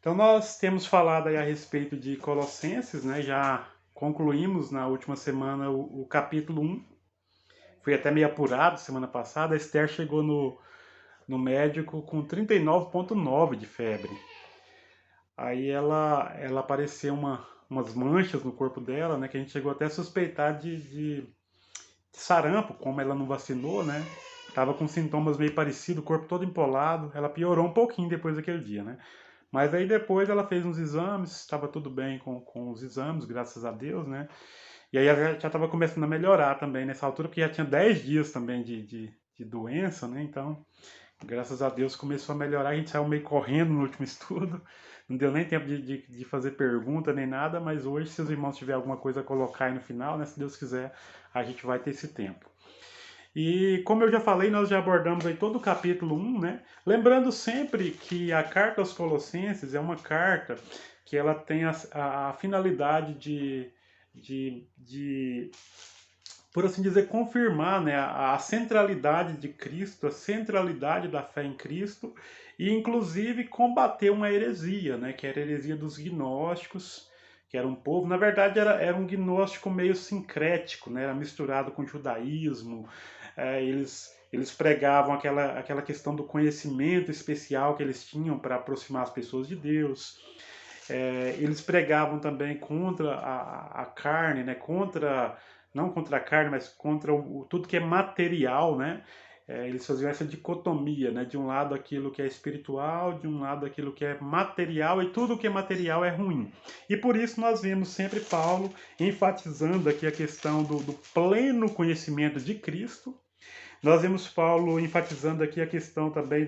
Então nós temos falado aí a respeito de Colossenses, né? Já concluímos na última semana o capítulo 1. Fui até meio apurado semana passada. A Esther chegou no médico com 39,9 de febre. Aí ela apareceu umas manchas no corpo dela, né? Que a gente chegou até a suspeitar de sarampo, como ela não vacinou, né? Tava com sintomas meio parecidos, o corpo todo empolado. Ela piorou um pouquinho depois daquele dia, né? Mas aí depois ela fez uns exames, estava tudo bem com os exames, graças a Deus, né? E aí ela já estava começando a melhorar também nessa altura, porque já tinha 10 dias também de doença, né? Então, graças a Deus começou a melhorar. A gente saiu meio correndo no último estudo, não deu nem tempo de fazer pergunta nem nada, mas hoje, se os irmãos tiverem alguma coisa a colocar aí no final, né? Se Deus quiser, a gente vai ter esse tempo. E como eu já falei, nós já abordamos aí todo o capítulo 1, né? Lembrando sempre que a carta aos Colossenses é uma carta que ela tem a finalidade de, por assim dizer, confirmar, né, a centralidade de Cristo, a centralidade da fé em Cristo e inclusive combater uma heresia, né, que era a heresia dos gnósticos, que era um povo, na verdade era um gnóstico meio sincrético, né, era misturado com judaísmo. Eles pregavam aquela questão do conhecimento especial que eles tinham para aproximar as pessoas de Deus. Eles pregavam também contra a carne, né? Não contra a carne, mas contra tudo que é material, né? Eles faziam essa dicotomia, né? De um lado aquilo que é espiritual, de um lado aquilo que é material, e tudo que é material é ruim. E por isso nós vemos sempre Paulo enfatizando aqui a questão do pleno conhecimento de Cristo. Nós vemos Paulo enfatizando aqui a questão também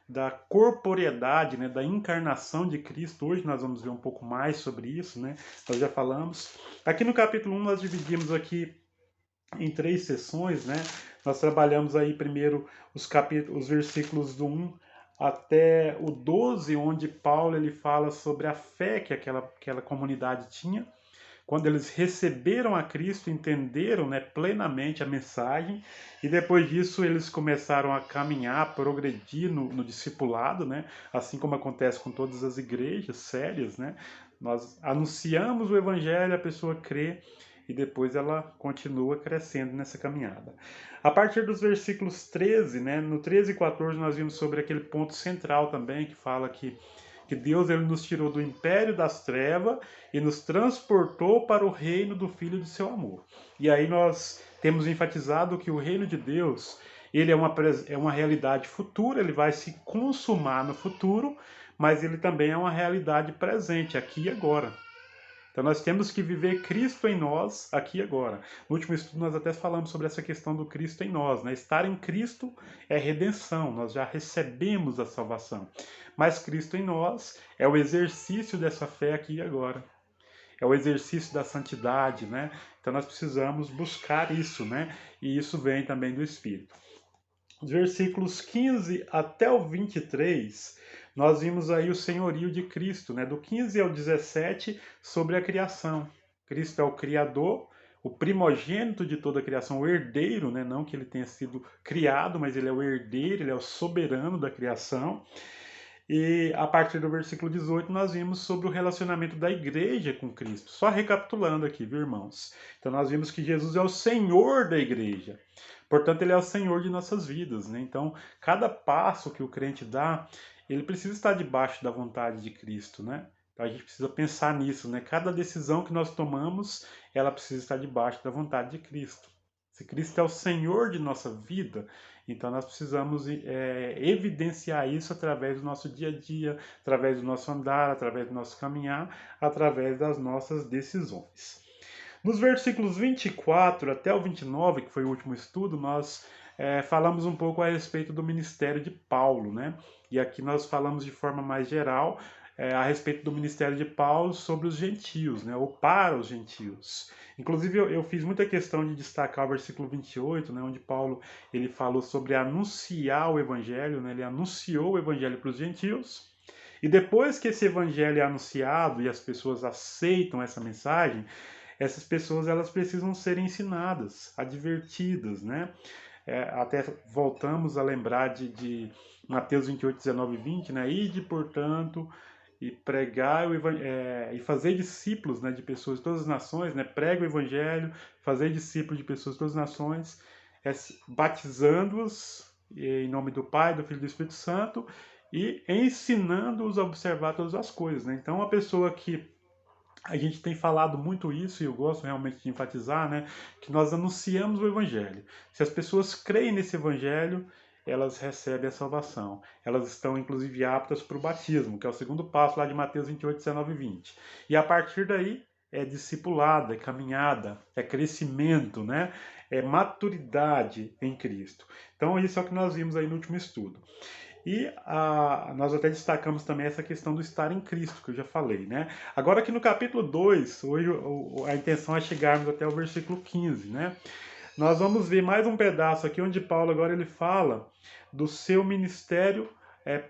da corporeidade, né, da encarnação de Cristo. Hoje nós vamos ver um pouco mais sobre isso, né? Nós já falamos. Aqui no capítulo 1 nós dividimos aqui em 3 sessões, né? Nós trabalhamos aí primeiro os versículos do 1 até o 12, onde Paulo ele fala sobre a fé que aquela comunidade tinha. Quando eles receberam a Cristo, entenderam, né, plenamente a mensagem, e depois disso eles começaram a caminhar, progredir no discipulado, né, assim como acontece com todas as igrejas sérias, né. Nós anunciamos o evangelho, a pessoa crê e depois ela continua crescendo nessa caminhada. A partir dos versículos 13, né, no 13 e 14 nós vimos sobre aquele ponto central também que fala que Deus ele nos tirou do império das trevas e nos transportou para o reino do Filho do seu amor. E aí nós temos enfatizado que o reino de Deus ele é uma realidade futura, ele vai se consumar no futuro, mas ele também é uma realidade presente, aqui e agora. Então nós temos que viver Cristo em nós aqui e agora. No último estudo nós até falamos sobre essa questão do Cristo em nós, né? Estar em Cristo é redenção, nós já recebemos a salvação. Mas Cristo em nós é o exercício dessa fé aqui e agora. É o exercício da santidade, né? Então nós precisamos buscar isso, né? E isso vem também do Espírito. Os versículos 15 até o 23, nós vimos aí o senhorio de Cristo, né? Do 15 ao 17, sobre a criação. Cristo é o Criador, o primogênito de toda a criação, o herdeiro, né? Não que ele tenha sido criado, mas ele é o herdeiro, ele é o soberano da criação. E a partir do versículo 18 nós vimos sobre o relacionamento da igreja com Cristo. Só recapitulando aqui, viu, irmãos? Então nós vimos que Jesus é o Senhor da igreja. Portanto, ele é o Senhor de nossas vidas, né? Então, cada passo que o crente dá, ele precisa estar debaixo da vontade de Cristo, né? Então, a gente precisa pensar nisso, né? Cada decisão que nós tomamos, ela precisa estar debaixo da vontade de Cristo. Se Cristo é o Senhor de nossa vida, então nós precisamos evidenciar isso através do nosso dia a dia, através do nosso andar, através do nosso caminhar, através das nossas decisões. Nos versículos 24 até o 29, que foi o último estudo, nós falamos um pouco a respeito do ministério de Paulo, né? E aqui nós falamos de forma mais geral a respeito do ministério de Paulo sobre os gentios, né? Ou para os gentios. Inclusive eu fiz muita questão de destacar o versículo 28, né? Onde Paulo ele falou sobre anunciar o evangelho, né? Ele anunciou o evangelho para os gentios. E depois que esse evangelho é anunciado e as pessoas aceitam essa mensagem, essas pessoas elas precisam ser ensinadas, advertidas, né? Até voltamos a lembrar de Mateus 28, 19 e 20, né? Ide, portanto, e pregar e fazer discípulos, né, de pessoas de todas as nações, né, prega o evangelho, fazer discípulos de pessoas de todas as nações, batizando-os em nome do Pai, do Filho e do Espírito Santo e ensinando-os a observar todas as coisas, né? Então, uma pessoa que a gente tem falado muito isso e eu gosto realmente de enfatizar, né, que nós anunciamos o evangelho. Se as pessoas creem nesse evangelho, elas recebem a salvação. Elas estão, inclusive, aptas para o batismo, que é o segundo passo lá de Mateus 28, 19 e 20. E a partir daí é discipulada, é caminhada, é crescimento, né? É maturidade em Cristo. Então, isso é o que nós vimos aí no último estudo. E nós até destacamos também essa questão do estar em Cristo, que eu já falei, né? Agora aqui no capítulo 2, hoje a intenção é chegarmos até o versículo 15, né? Nós vamos ver mais um pedaço aqui onde Paulo agora ele fala do seu ministério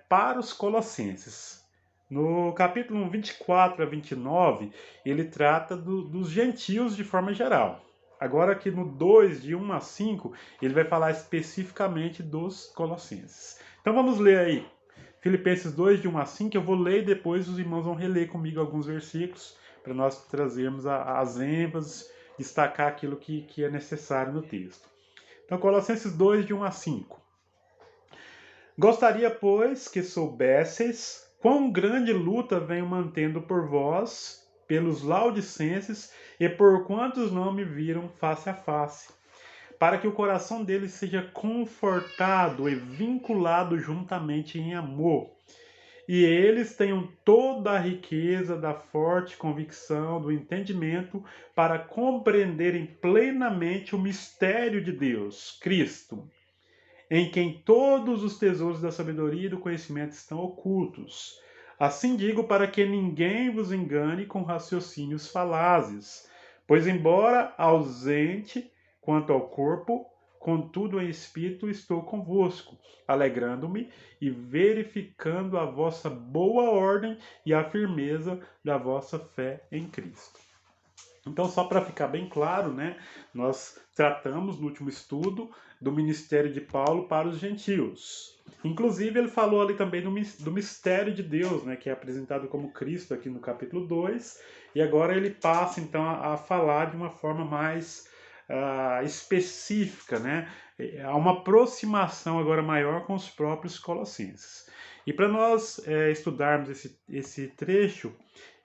para os colossenses. No capítulo 24 a 29, ele trata dos gentios de forma geral. Agora aqui no 2, de 1 a 5, ele vai falar especificamente dos colossenses. Então vamos ler aí Filipenses 2, de 1 a 5, eu vou ler e depois os irmãos vão reler comigo alguns versículos para nós trazermos as ênfases, destacar aquilo que é necessário no texto. Então, Colossenses 2, de 1 a 5. Gostaria, pois, que soubesseis quão grande luta venho mantendo por vós, pelos laudicenses e por quantos não me viram face a face, para que o coração deles seja confortado e vinculado juntamente em amor, e eles tenham toda a riqueza da forte convicção, do entendimento, para compreenderem plenamente o mistério de Deus, Cristo, em quem todos os tesouros da sabedoria e do conhecimento estão ocultos. Assim digo para que ninguém vos engane com raciocínios falazes, pois embora ausente quanto ao corpo, contudo em espírito estou convosco, alegrando-me e verificando a vossa boa ordem e a firmeza da vossa fé em Cristo. Então, só para ficar bem claro, né, nós tratamos no último estudo do ministério de Paulo para os gentios. Inclusive, ele falou ali também do mistério de Deus, né, que é apresentado como Cristo aqui no capítulo 2, e agora ele passa então a falar de uma forma mais específica, né? Há uma aproximação agora maior com os próprios colossenses. E para nós estudarmos esse trecho,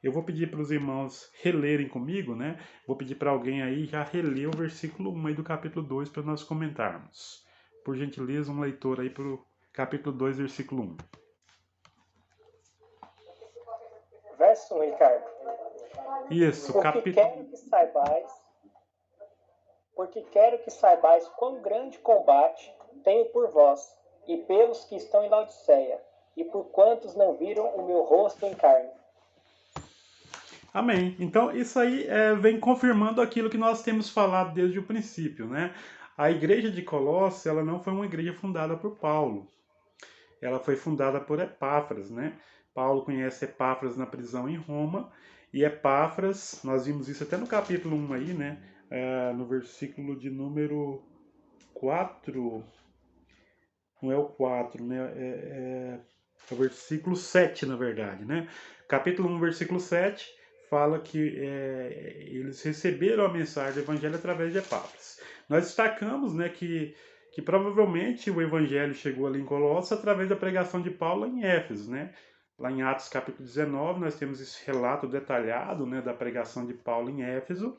eu vou pedir para os irmãos relerem comigo, né? Vou pedir para alguém aí já reler o versículo 1 aí do capítulo 2 para nós comentarmos. Por gentileza, um leitor aí para o capítulo 2, versículo 1. Verso 1, Ricardo. Isso, porque quero que saibais quão grande combate tenho por vós, e pelos que estão em Laodiceia, e por quantos não viram o meu rosto em carne. Amém. Então, isso aí vem confirmando aquilo que nós temos falado desde o princípio, né? A igreja de Colossos, ela não foi uma igreja fundada por Paulo. Ela foi fundada por Epáfras, né? Paulo conhece Epáfras na prisão em Roma, e Epáfras, nós vimos isso até no capítulo 1 aí, né? No versículo de número 4, não é o 4, né? É o versículo 7, na verdade, né? Capítulo 1, versículo 7, fala que eles receberam a mensagem do evangelho através de Epáfras. Nós destacamos, né, que provavelmente o evangelho chegou ali em Colossos através da pregação de Paulo em Éfeso, né? Lá em Atos capítulo 19, nós temos esse relato detalhado, né, da pregação de Paulo em Éfeso.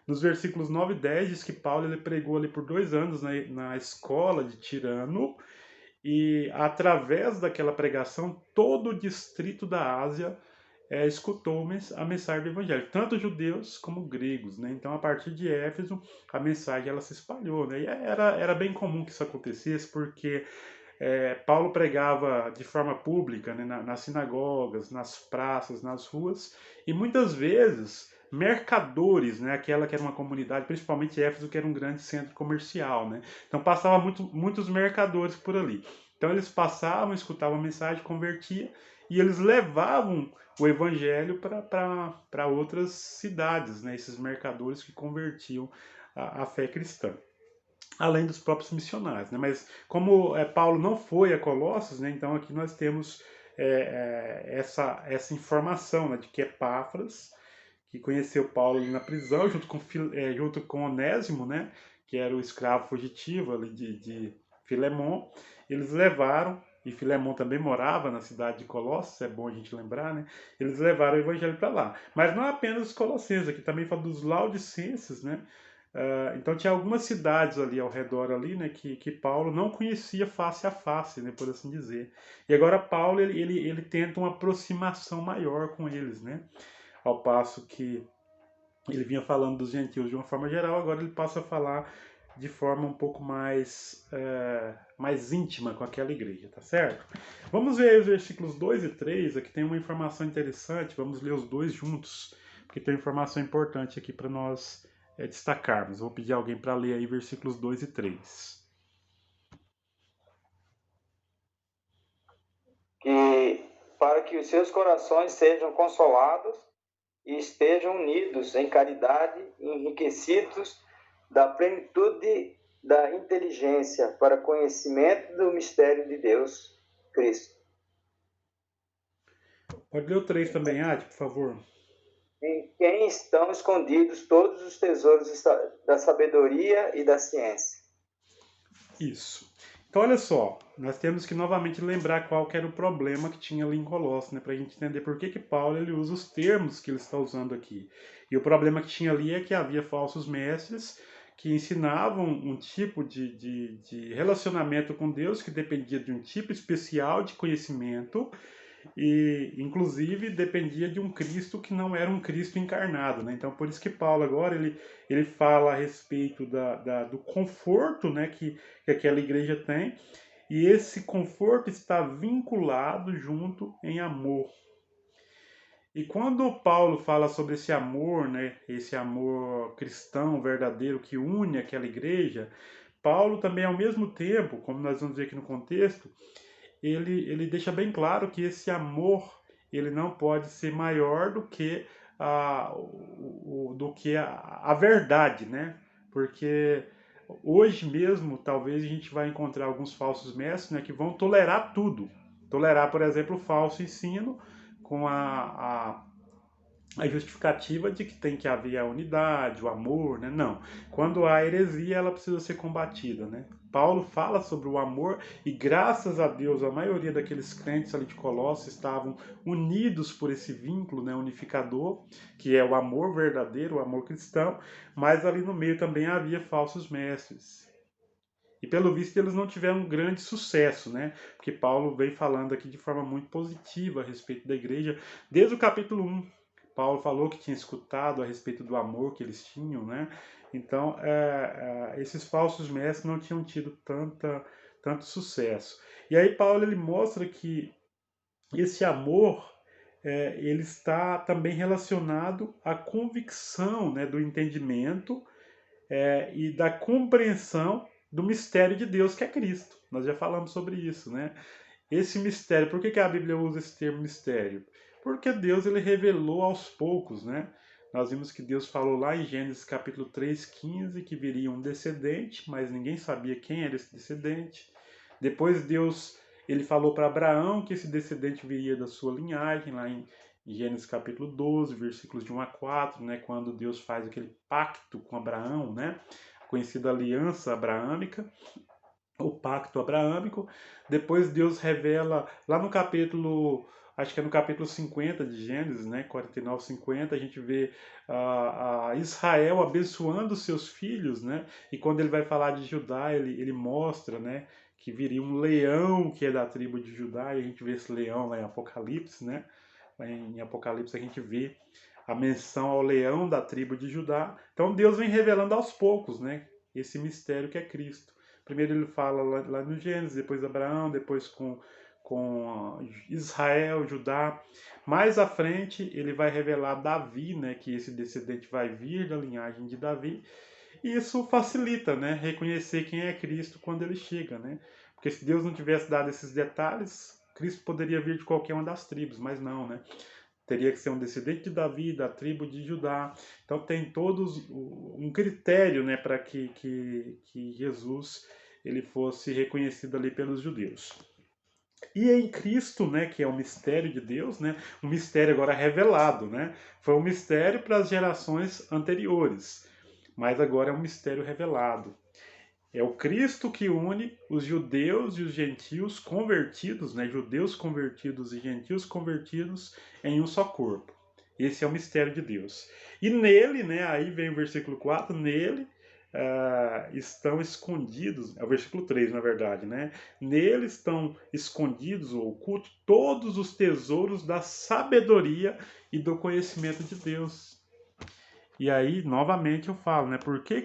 Nos versículos 9 e 10 diz que Paulo ele pregou ali por 2 anos na escola de Tirano, e através daquela pregação todo o distrito da Ásia escutou a mensagem do evangelho, tanto judeus como gregos, né? Então, a partir de Éfeso, a mensagem ela se espalhou, né? E era bem comum que isso acontecesse, porque Paulo pregava de forma pública, né? nas sinagogas, nas praças, nas ruas, e muitas vezes mercadores, né? Aquela que era uma comunidade, principalmente Éfeso, que era um grande centro comercial, né? Então, passava muitos mercadores por ali. Então, eles passavam, escutavam a mensagem, convertiam, e eles levavam o evangelho para outras cidades, né? Esses mercadores que convertiam a fé cristã, além dos próprios missionários, né? Mas como Paulo não foi a Colossos, né? Então aqui nós temos essa informação, né, de que Epáfras, que conheceu Paulo ali na prisão, junto com Onésimo, né, que era o escravo fugitivo ali de Filemon, eles levaram, e Filemon também morava na cidade de Colossos, é bom a gente lembrar, né? Eles levaram o evangelho para lá. Mas não apenas os colossenses, aqui também fala dos laudicenses, né? Então tinha algumas cidades ali ao redor ali, né, que Paulo não conhecia face a face, né, por assim dizer. E agora Paulo ele tenta uma aproximação maior com eles, né? Ao passo que ele vinha falando dos gentios de uma forma geral, agora ele passa a falar de forma um pouco mais íntima com aquela igreja, tá certo? Vamos ver aí os versículos 2 e 3, aqui tem uma informação interessante, vamos ler os dois juntos, porque tem informação importante aqui para nós destacarmos. Vou pedir alguém para ler aí versículos 2 e 3. Para que os seus corações sejam consolados e estejam unidos em caridade e enriquecidos da plenitude da inteligência para conhecimento do mistério de Deus, Cristo. Pode ler o 3 também, Adi, por favor. Em quem estão escondidos todos os tesouros da sabedoria e da ciência. Isso. Então, olha só, nós temos que novamente lembrar qual que era o problema que tinha ali em Colossos, né, para a gente entender por que Paulo ele usa os termos que ele está usando aqui. E o problema que tinha ali é que havia falsos mestres que ensinavam um tipo de relacionamento com Deus que dependia de um tipo especial de conhecimento e, inclusive, dependia de um Cristo que não era um Cristo encarnado, né? Então, por isso que Paulo agora ele fala a respeito do conforto, né, que aquela igreja tem, e esse conforto está vinculado junto em amor. E quando Paulo fala sobre esse amor, né, esse amor cristão verdadeiro que une aquela igreja, Paulo também, ao mesmo tempo, como nós vamos ver aqui no contexto, ele deixa bem claro que esse amor ele não pode ser maior do que a verdade, né? Porque hoje mesmo talvez a gente vai encontrar alguns falsos mestres, né, que vão tolerar tudo. Tolerar, por exemplo, o falso ensino com a justificativa de que tem que haver a unidade, o amor, né? Não. Quando há heresia, ela precisa ser combatida, né? Paulo fala sobre o amor e graças a Deus a maioria daqueles crentes ali de Colossos estavam unidos por esse vínculo, né, unificador, que é o amor verdadeiro, o amor cristão, mas ali no meio também havia falsos mestres. E pelo visto eles não tiveram grande sucesso, né? Porque Paulo vem falando aqui de forma muito positiva a respeito da igreja, desde o capítulo 1. Paulo falou que tinha escutado a respeito do amor que eles tinham, né? Então, esses falsos mestres não tinham tido tanto sucesso. E aí Paulo ele mostra que esse amor ele está também relacionado à convicção, né, do entendimento e da compreensão do mistério de Deus que é Cristo. Nós já falamos sobre isso, né? Esse mistério, por que a Bíblia usa esse termo mistério? Porque Deus ele revelou aos poucos, né? Nós vimos que Deus falou lá em Gênesis capítulo 3:15 que viria um descendente, mas ninguém sabia quem era esse descendente. Depois Deus ele falou para Abraão que esse descendente viria da sua linhagem, lá em Gênesis capítulo 12, versículos de 1 a 4, né, quando Deus faz aquele pacto com Abraão, né, conhecida aliança abraâmica, o pacto abraâmico. Depois Deus revela, lá no capítulo, acho que é no capítulo 50 de Gênesis, né, 49, 50, a gente vê a Israel abençoando seus filhos, né, e quando ele vai falar de Judá, ele mostra, né, que viria um leão que é da tribo de Judá, e a gente vê esse leão lá em Apocalipse, né, em Apocalipse a gente vê a menção ao leão da tribo de Judá. Então Deus vem revelando aos poucos, né, esse mistério que é Cristo. Primeiro ele fala lá no Gênesis, depois Abraão, depois com Israel, Judá. Mais à frente ele vai revelar Davi, né, que esse descendente vai vir da linhagem de Davi. E isso facilita, né, reconhecer quem é Cristo quando ele chega, né? Porque se Deus não tivesse dado esses detalhes, Cristo poderia vir de qualquer uma das tribos, mas não, né? Teria que ser um descendente de Davi, da tribo de Judá. Então tem todos um critério, né, para que Jesus ele fosse reconhecido ali pelos judeus. E em Cristo, né, que é o mistério de Deus, né, um mistério agora revelado, né, foi um mistério para as gerações anteriores, mas agora é um mistério revelado. É o Cristo que une os judeus e os gentios convertidos, né, judeus convertidos e gentios convertidos em um só corpo. Esse é o mistério de Deus. E nele, né, aí vem o versículo 4, nele estão escondidos, é o versículo 3 na verdade, né? Nele estão escondidos ou ocultos todos os tesouros da sabedoria e do conhecimento de Deus. E aí, novamente, eu falo, né? Por que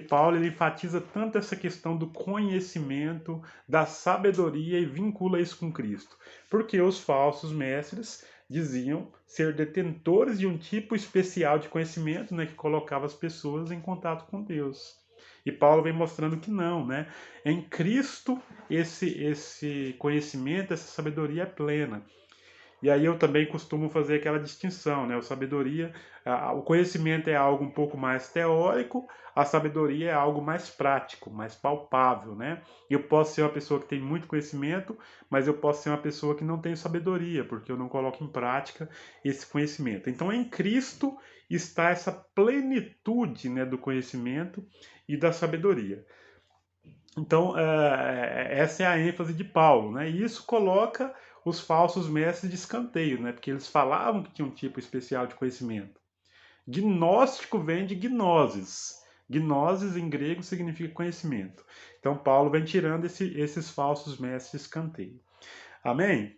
Paulo ele enfatiza tanto essa questão do conhecimento, da sabedoria e vincula isso com Cristo? Porque os falsos mestres diziam ser detentores de um tipo especial de conhecimento, né? Que colocava as pessoas em contato com Deus. E Paulo vem mostrando que não, né? Em Cristo esse conhecimento, essa sabedoria é plena. E aí eu também costumo fazer aquela distinção, né? O conhecimento é algo um pouco mais teórico, a sabedoria é algo mais prático, mais palpável, né? Eu posso ser uma pessoa que tem muito conhecimento, mas eu posso ser uma pessoa que não tem sabedoria, porque eu não coloco em prática esse conhecimento. Então, em Cristo está essa plenitude, né, do conhecimento e da sabedoria. Então, essa é a ênfase de Paulo, né? E isso coloca os falsos mestres de escanteio, né? Porque eles falavam que tinha um tipo especial de conhecimento. Gnóstico vem de gnosis. Gnosis em grego significa conhecimento. Então, Paulo vem tirando esses falsos mestres de escanteio. Amém?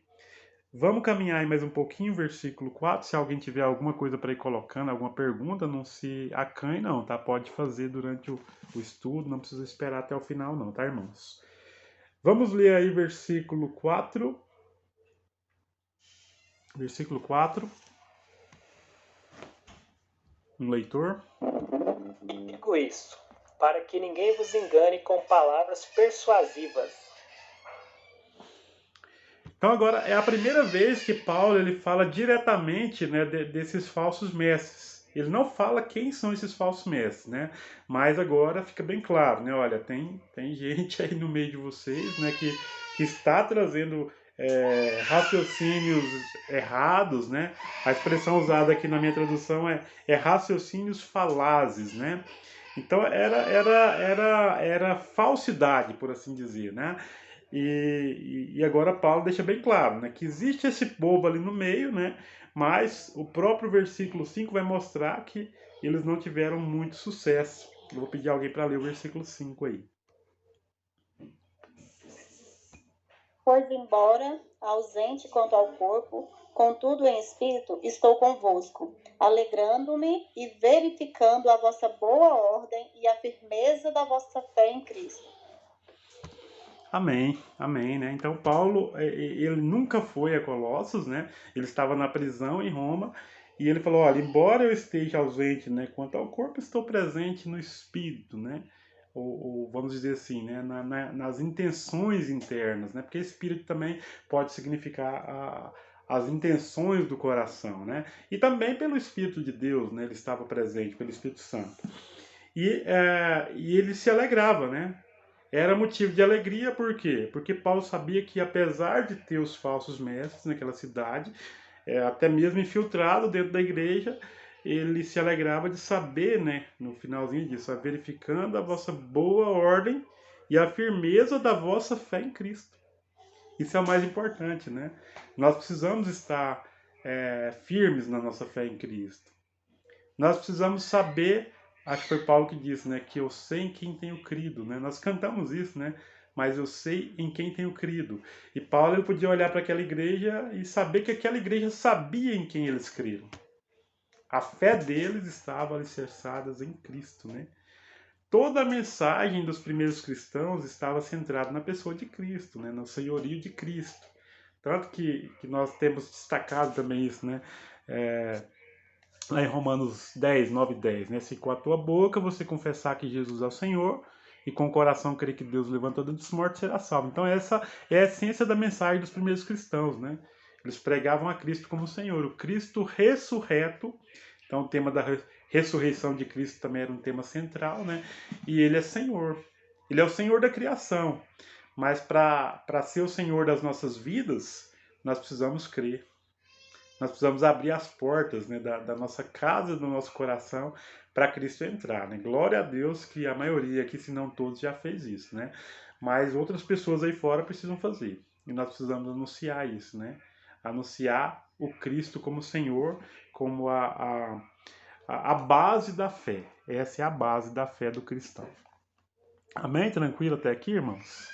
Vamos caminhar aí mais um pouquinho, versículo 4. Se alguém tiver alguma coisa para ir colocando, alguma pergunta, não se acanhe não, tá? Pode fazer durante o estudo, não precisa esperar até o final não, tá, irmãos? Vamos ler aí versículo 4. Versículo 4. Um leitor. Digo isso, para que ninguém vos engane com palavras persuasivas. Então agora é a primeira vez que Paulo ele fala diretamente, né, desses falsos mestres. Ele não fala quem são esses falsos mestres, né? Mas agora fica bem claro, né? Olha, tem gente aí no meio de vocês, né, que está trazendo raciocínios errados, né? A expressão usada aqui na minha tradução é raciocínios falazes, né? Então era falsidade, por assim dizer, né? E agora Paulo deixa bem claro, né, que existe esse povo ali no meio, né, mas o próprio versículo 5 vai mostrar que eles não tiveram muito sucesso. Eu vou pedir alguém para ler o versículo 5 aí. Pois, embora ausente quanto ao corpo, contudo em espírito estou convosco, alegrando-me e verificando a vossa boa ordem e a firmeza da vossa fé em Cristo. Amém, amém, né? Então Paulo, ele nunca foi a Colossos, né? Ele estava na prisão em Roma e ele falou, olha, embora eu esteja ausente, né, quanto ao corpo, estou presente no espírito, né? Ou vamos dizer assim, né, nas intenções internas, né? Porque espírito também pode significar as intenções do coração, né? E também pelo Espírito de Deus, né? Ele estava presente, pelo Espírito Santo. E ele se alegrava, né? Era motivo de alegria, por quê? Porque Paulo sabia que, apesar de ter os falsos mestres naquela cidade, até mesmo infiltrado dentro da igreja, ele se alegrava de saber, né, no finalzinho disso, verificando a vossa boa ordem e a firmeza da vossa fé em Cristo. Isso é o mais importante, né? Nós precisamos estar firmes na nossa fé em Cristo. Nós precisamos saber, acho que foi Paulo que disse, né, que eu sei em quem tenho crido, né? Nós cantamos isso, né? Mas eu sei em quem tenho crido. E Paulo ele podia olhar para aquela igreja e saber que aquela igreja sabia em quem eles creram. A fé deles estava alicerçada em Cristo, né? Toda a mensagem dos primeiros cristãos estava centrada na pessoa de Cristo, né? No senhorio de Cristo. Tanto que nós temos destacado também isso, né? Lá em Romanos 10, 9 e 10, né? Se com a tua boca você confessar que Jesus é o Senhor e com o coração crer que Deus levantou dos mortos, será salvo. Então essa é a essência da mensagem dos primeiros cristãos, né? Eles pregavam a Cristo como Senhor, o Cristo ressurreto. Então o tema da ressurreição de Cristo também era um tema central, né? E ele é Senhor. Ele é o Senhor da criação. mas para ser o Senhor das nossas vidas, nós precisamos crer. Nós precisamos abrir as portas, né, da nossa casa, do nosso coração, para Cristo entrar, né? Glória a Deus que a maioria aqui, se não todos, já fez isso, né? Mas outras pessoas aí fora precisam fazer. E nós precisamos anunciar isso, né? Anunciar o Cristo como Senhor, como a base da fé. Essa é a base da fé do cristão. Amém? Tranquilo até aqui, irmãos?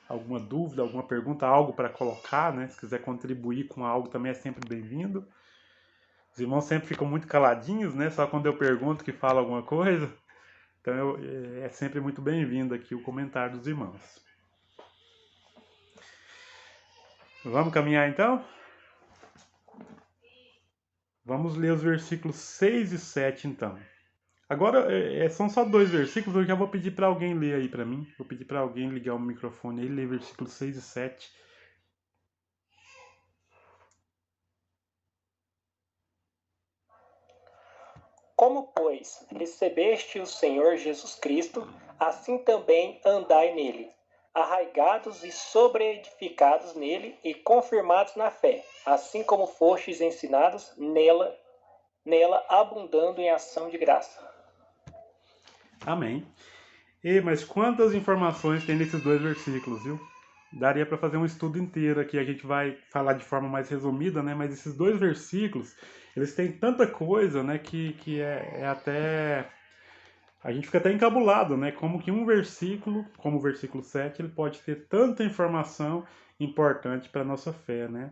Alguma dúvida, alguma pergunta, algo para colocar, né? Se quiser contribuir com algo também é sempre bem-vindo. Os irmãos sempre ficam muito caladinhos, né? Só quando eu pergunto que fala alguma coisa. Então é sempre muito bem-vindo aqui o comentário dos irmãos. Vamos caminhar então? Vamos ler os versículos 6 e 7 então. Agora são só 2 versículos, eu já vou pedir para alguém ler aí para mim. Vou pedir para alguém ligar o microfone aí e ler versículos 6 e 7. Como, pois, recebeste o Senhor Jesus Cristo, assim também andai nele, arraigados e sobreedificados nele e confirmados na fé, assim como fostes ensinados nela abundando em ação de graça. Amém. Mas quantas informações tem nesses 2 versículos, viu? Daria para fazer um estudo inteiro aqui, a gente vai falar de forma mais resumida, né? Mas esses 2 versículos, eles têm tanta coisa, né? Que é até... A gente fica até encabulado, né? Como que um versículo, como o versículo 7, ele pode ter tanta informação importante para a nossa fé, né?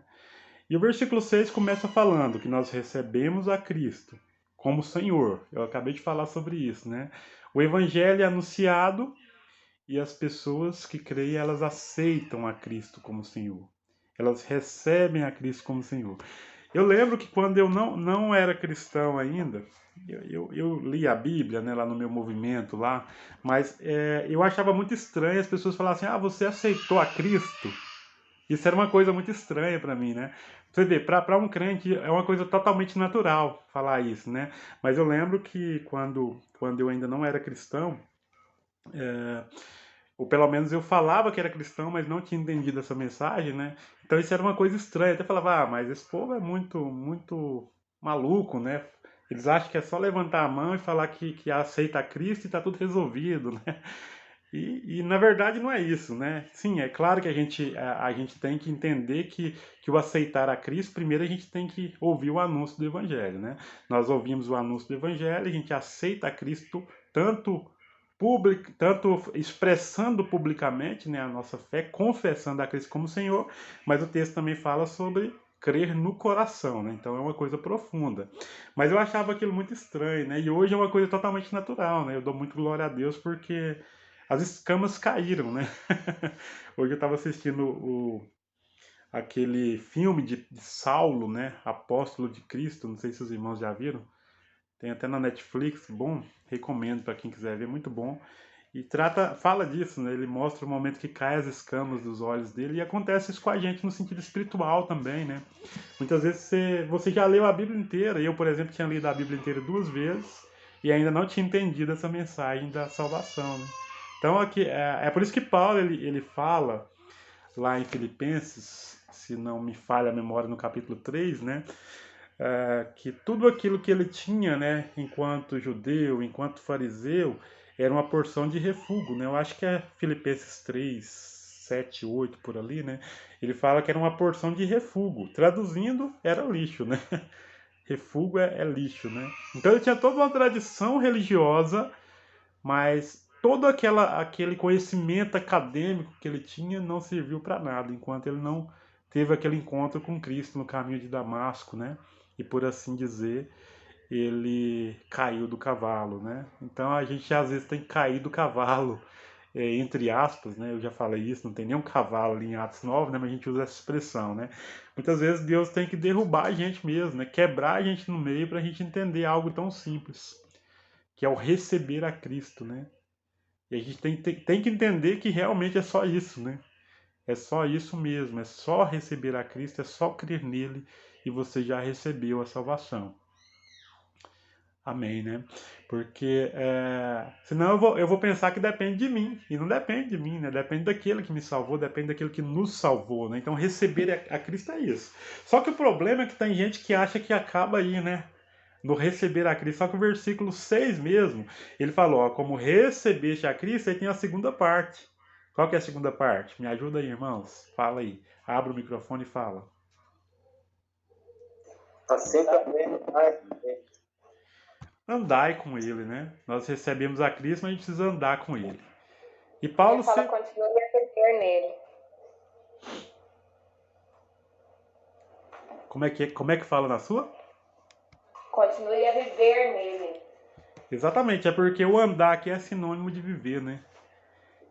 E o versículo 6 começa falando que nós recebemos a Cristo como Senhor. Eu acabei de falar sobre isso, né? O Evangelho é anunciado e as pessoas que creem, elas aceitam a Cristo como Senhor. Elas recebem a Cristo como Senhor. Eu lembro que quando eu não era cristão ainda, eu li a Bíblia, né, lá no meu movimento lá, mas eu achava muito estranho as pessoas falarem assim, você aceitou a Cristo? Isso era uma coisa muito estranha para mim, né? Você vê, para um crente é uma coisa totalmente natural falar isso, né? Mas eu lembro que quando eu ainda não era cristão, ou pelo menos eu falava que era cristão, mas não tinha entendido essa mensagem, né? Então isso era uma coisa estranha. Eu até falava, mas esse povo é muito maluco, né? Eles acham que é só levantar a mão e falar que aceita a Cristo e está tudo resolvido, né? E na verdade não é isso, né? Sim, é claro que a gente tem que entender que o aceitar a Cristo, primeiro a gente tem que ouvir o anúncio do Evangelho, né? Nós ouvimos o anúncio do Evangelho, a gente aceita a Cristo tanto expressando publicamente, né, a nossa fé, confessando a Cristo como Senhor, mas o texto também fala sobre crer no coração, né? Então é uma coisa profunda. Mas eu achava aquilo muito estranho, né? E hoje é uma coisa totalmente natural, né? Eu dou muito glória a Deus porque as escamas caíram, né? Hoje eu estava assistindo aquele filme de Saulo, né? Apóstolo de Cristo, não sei se os irmãos já viram. Tem até na Netflix, bom, recomendo para quem quiser ver, muito bom. E fala disso, né? Ele mostra o momento que cai as escamas dos olhos dele e acontece isso com a gente no sentido espiritual também, né? Muitas vezes você já leu a Bíblia inteira, eu, por exemplo, tinha lido a Bíblia inteira 2 vezes e ainda não tinha entendido essa mensagem da salvação, né? Então aqui, é por isso que Paulo ele fala lá em Filipenses, se não me falha a memória, no capítulo 3, né? Que tudo aquilo que ele tinha, né, enquanto judeu, enquanto fariseu, era uma porção de refúgio, né? Eu acho que é Filipenses 3, 7, 8 por ali, né? Ele fala que era uma porção de refúgio. Traduzindo, era lixo, né? Refúgio é lixo, né? Então ele tinha toda uma tradição religiosa, mas todo aquele conhecimento acadêmico que ele tinha não serviu para nada, enquanto ele não teve aquele encontro com Cristo no caminho de Damasco, né? E por assim dizer, ele caiu do cavalo, né? Então a gente às vezes tem que cair do cavalo, entre aspas, né? Eu já falei isso, não tem nenhum cavalo ali em Atos 9, né? Mas a gente usa essa expressão, né? Muitas vezes Deus tem que derrubar a gente mesmo, né? Quebrar a gente no meio para a gente entender algo tão simples, que é o receber a Cristo, né? E a gente tem que entender que realmente é só isso, né? É só isso mesmo, é só receber a Cristo, é só crer nele e você já recebeu a salvação. Amém, né? Porque senão eu vou pensar que depende de mim. E não depende de mim, né? Depende daquele que me salvou, depende daquele que nos salvou, né? Então receber a Cristo é isso. Só que o problema é que tem gente que acha que acaba aí, né? No receber a Cristo. Só que o versículo 6 mesmo, ele falou, ó, como recebeste a Cristo, aí tem a segunda parte. Qual que é a segunda parte? Me ajuda aí, irmãos. Fala aí. Abre o microfone e fala. Assim também Andai com ele, né? Nós recebemos a Cristo, mas a gente precisa andar com ele. E Ele Paulo fala, sempre... continue a viver nele. Como é que fala na sua? Continue a viver nele. Exatamente, é porque o andar aqui é sinônimo de viver, né?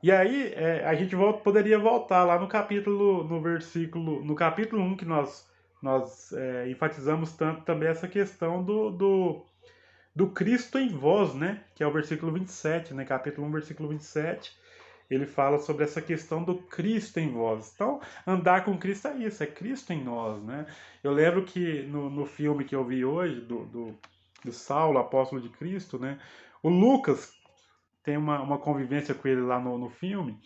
E aí a gente poderia voltar lá no capítulo, no capítulo 1 que nós enfatizamos tanto também essa questão do Cristo em vós, né? Que é o versículo 27, né? Capítulo 1, versículo 27. Ele fala sobre essa questão do Cristo em vós. Então, andar com Cristo é isso, é Cristo em nós, né? Eu lembro que no filme que eu vi hoje, do Saulo, apóstolo de Cristo, né? O Lucas tem uma convivência com ele lá no filme.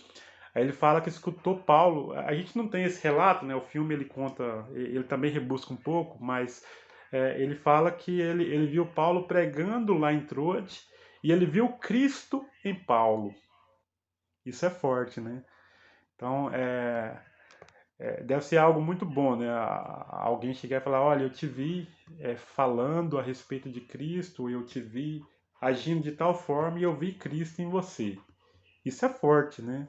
Aí ele fala que escutou Paulo. A gente não tem esse relato, né? O filme ele conta, ele também rebusca um pouco, mas ele fala que ele viu Paulo pregando lá em Troade e ele viu Cristo em Paulo. Isso é forte, né? Então, deve ser algo muito bom, né? Alguém chegar e falar, olha, eu te vi falando a respeito de Cristo, eu te vi agindo de tal forma e eu vi Cristo em você. Isso é forte, né?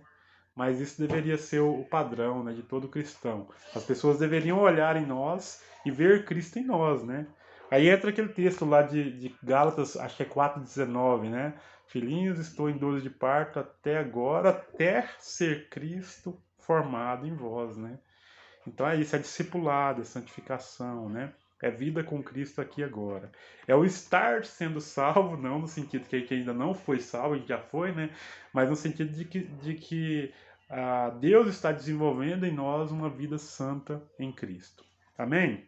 Mas isso deveria ser o padrão, né, de todo cristão. As pessoas deveriam olhar em nós e ver Cristo em nós, né? Aí entra aquele texto lá de Gálatas, acho que é 4,19, né? Filhinhos, estou em dores de parto até agora, até ser Cristo formado em vós, né? Então é isso, é discipulado, é santificação, né? É vida com Cristo aqui agora. É o estar sendo salvo, não no sentido que ainda não foi salvo, a gente já foi, né? Mas no sentido de que Deus está desenvolvendo em nós uma vida santa em Cristo. Amém?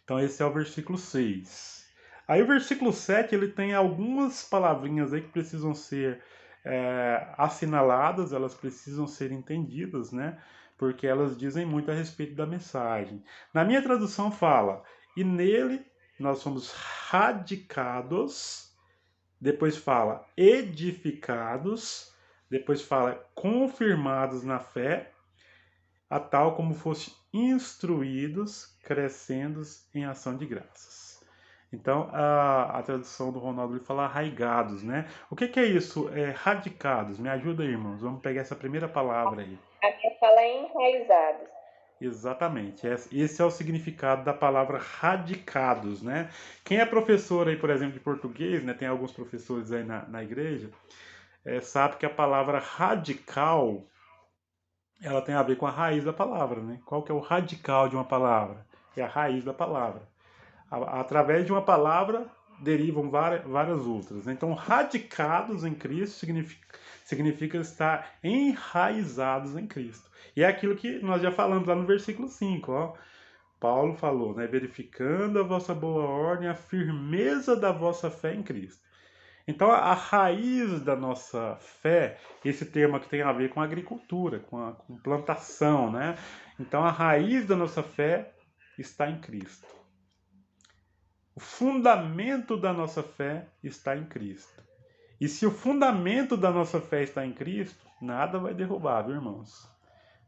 Então esse é o versículo 6. Aí o versículo 7, ele tem algumas palavrinhas aí que precisam ser assinaladas, elas precisam ser entendidas, né? Porque elas dizem muito a respeito da mensagem. Na minha tradução fala, e nele nós somos radicados, depois fala edificados, depois fala confirmados na fé, a tal como fosse instruídos, crescendo em ação de graças. Então, a tradução do Ronaldo ele fala arraigados, né? O que é isso? Radicados. Me ajuda aí, irmãos. Vamos pegar essa primeira palavra aí. A minha fala é enraizados. Exatamente. Esse é o significado da palavra radicados, né? Quem é professor aí, por exemplo, de português, né? Tem alguns professores aí na igreja, sabe que a palavra radical, ela tem a ver com a raiz da palavra, né? Qual que é o radical de uma palavra? É a raiz da palavra. Através de uma palavra derivam várias outras. Então, radicados em Cristo significa estar enraizados em Cristo. E é aquilo que nós já falamos lá no versículo 5. Ó. Paulo falou, né? Verificando a vossa boa ordem, a firmeza da vossa fé em Cristo. Então, a raiz da nossa fé, esse termo aqui tem a ver com agricultura, com plantação, né? Então, a raiz da nossa fé está em Cristo. O fundamento da nossa fé está em Cristo. E se o fundamento da nossa fé está em Cristo, nada vai derrubar, viu, irmãos?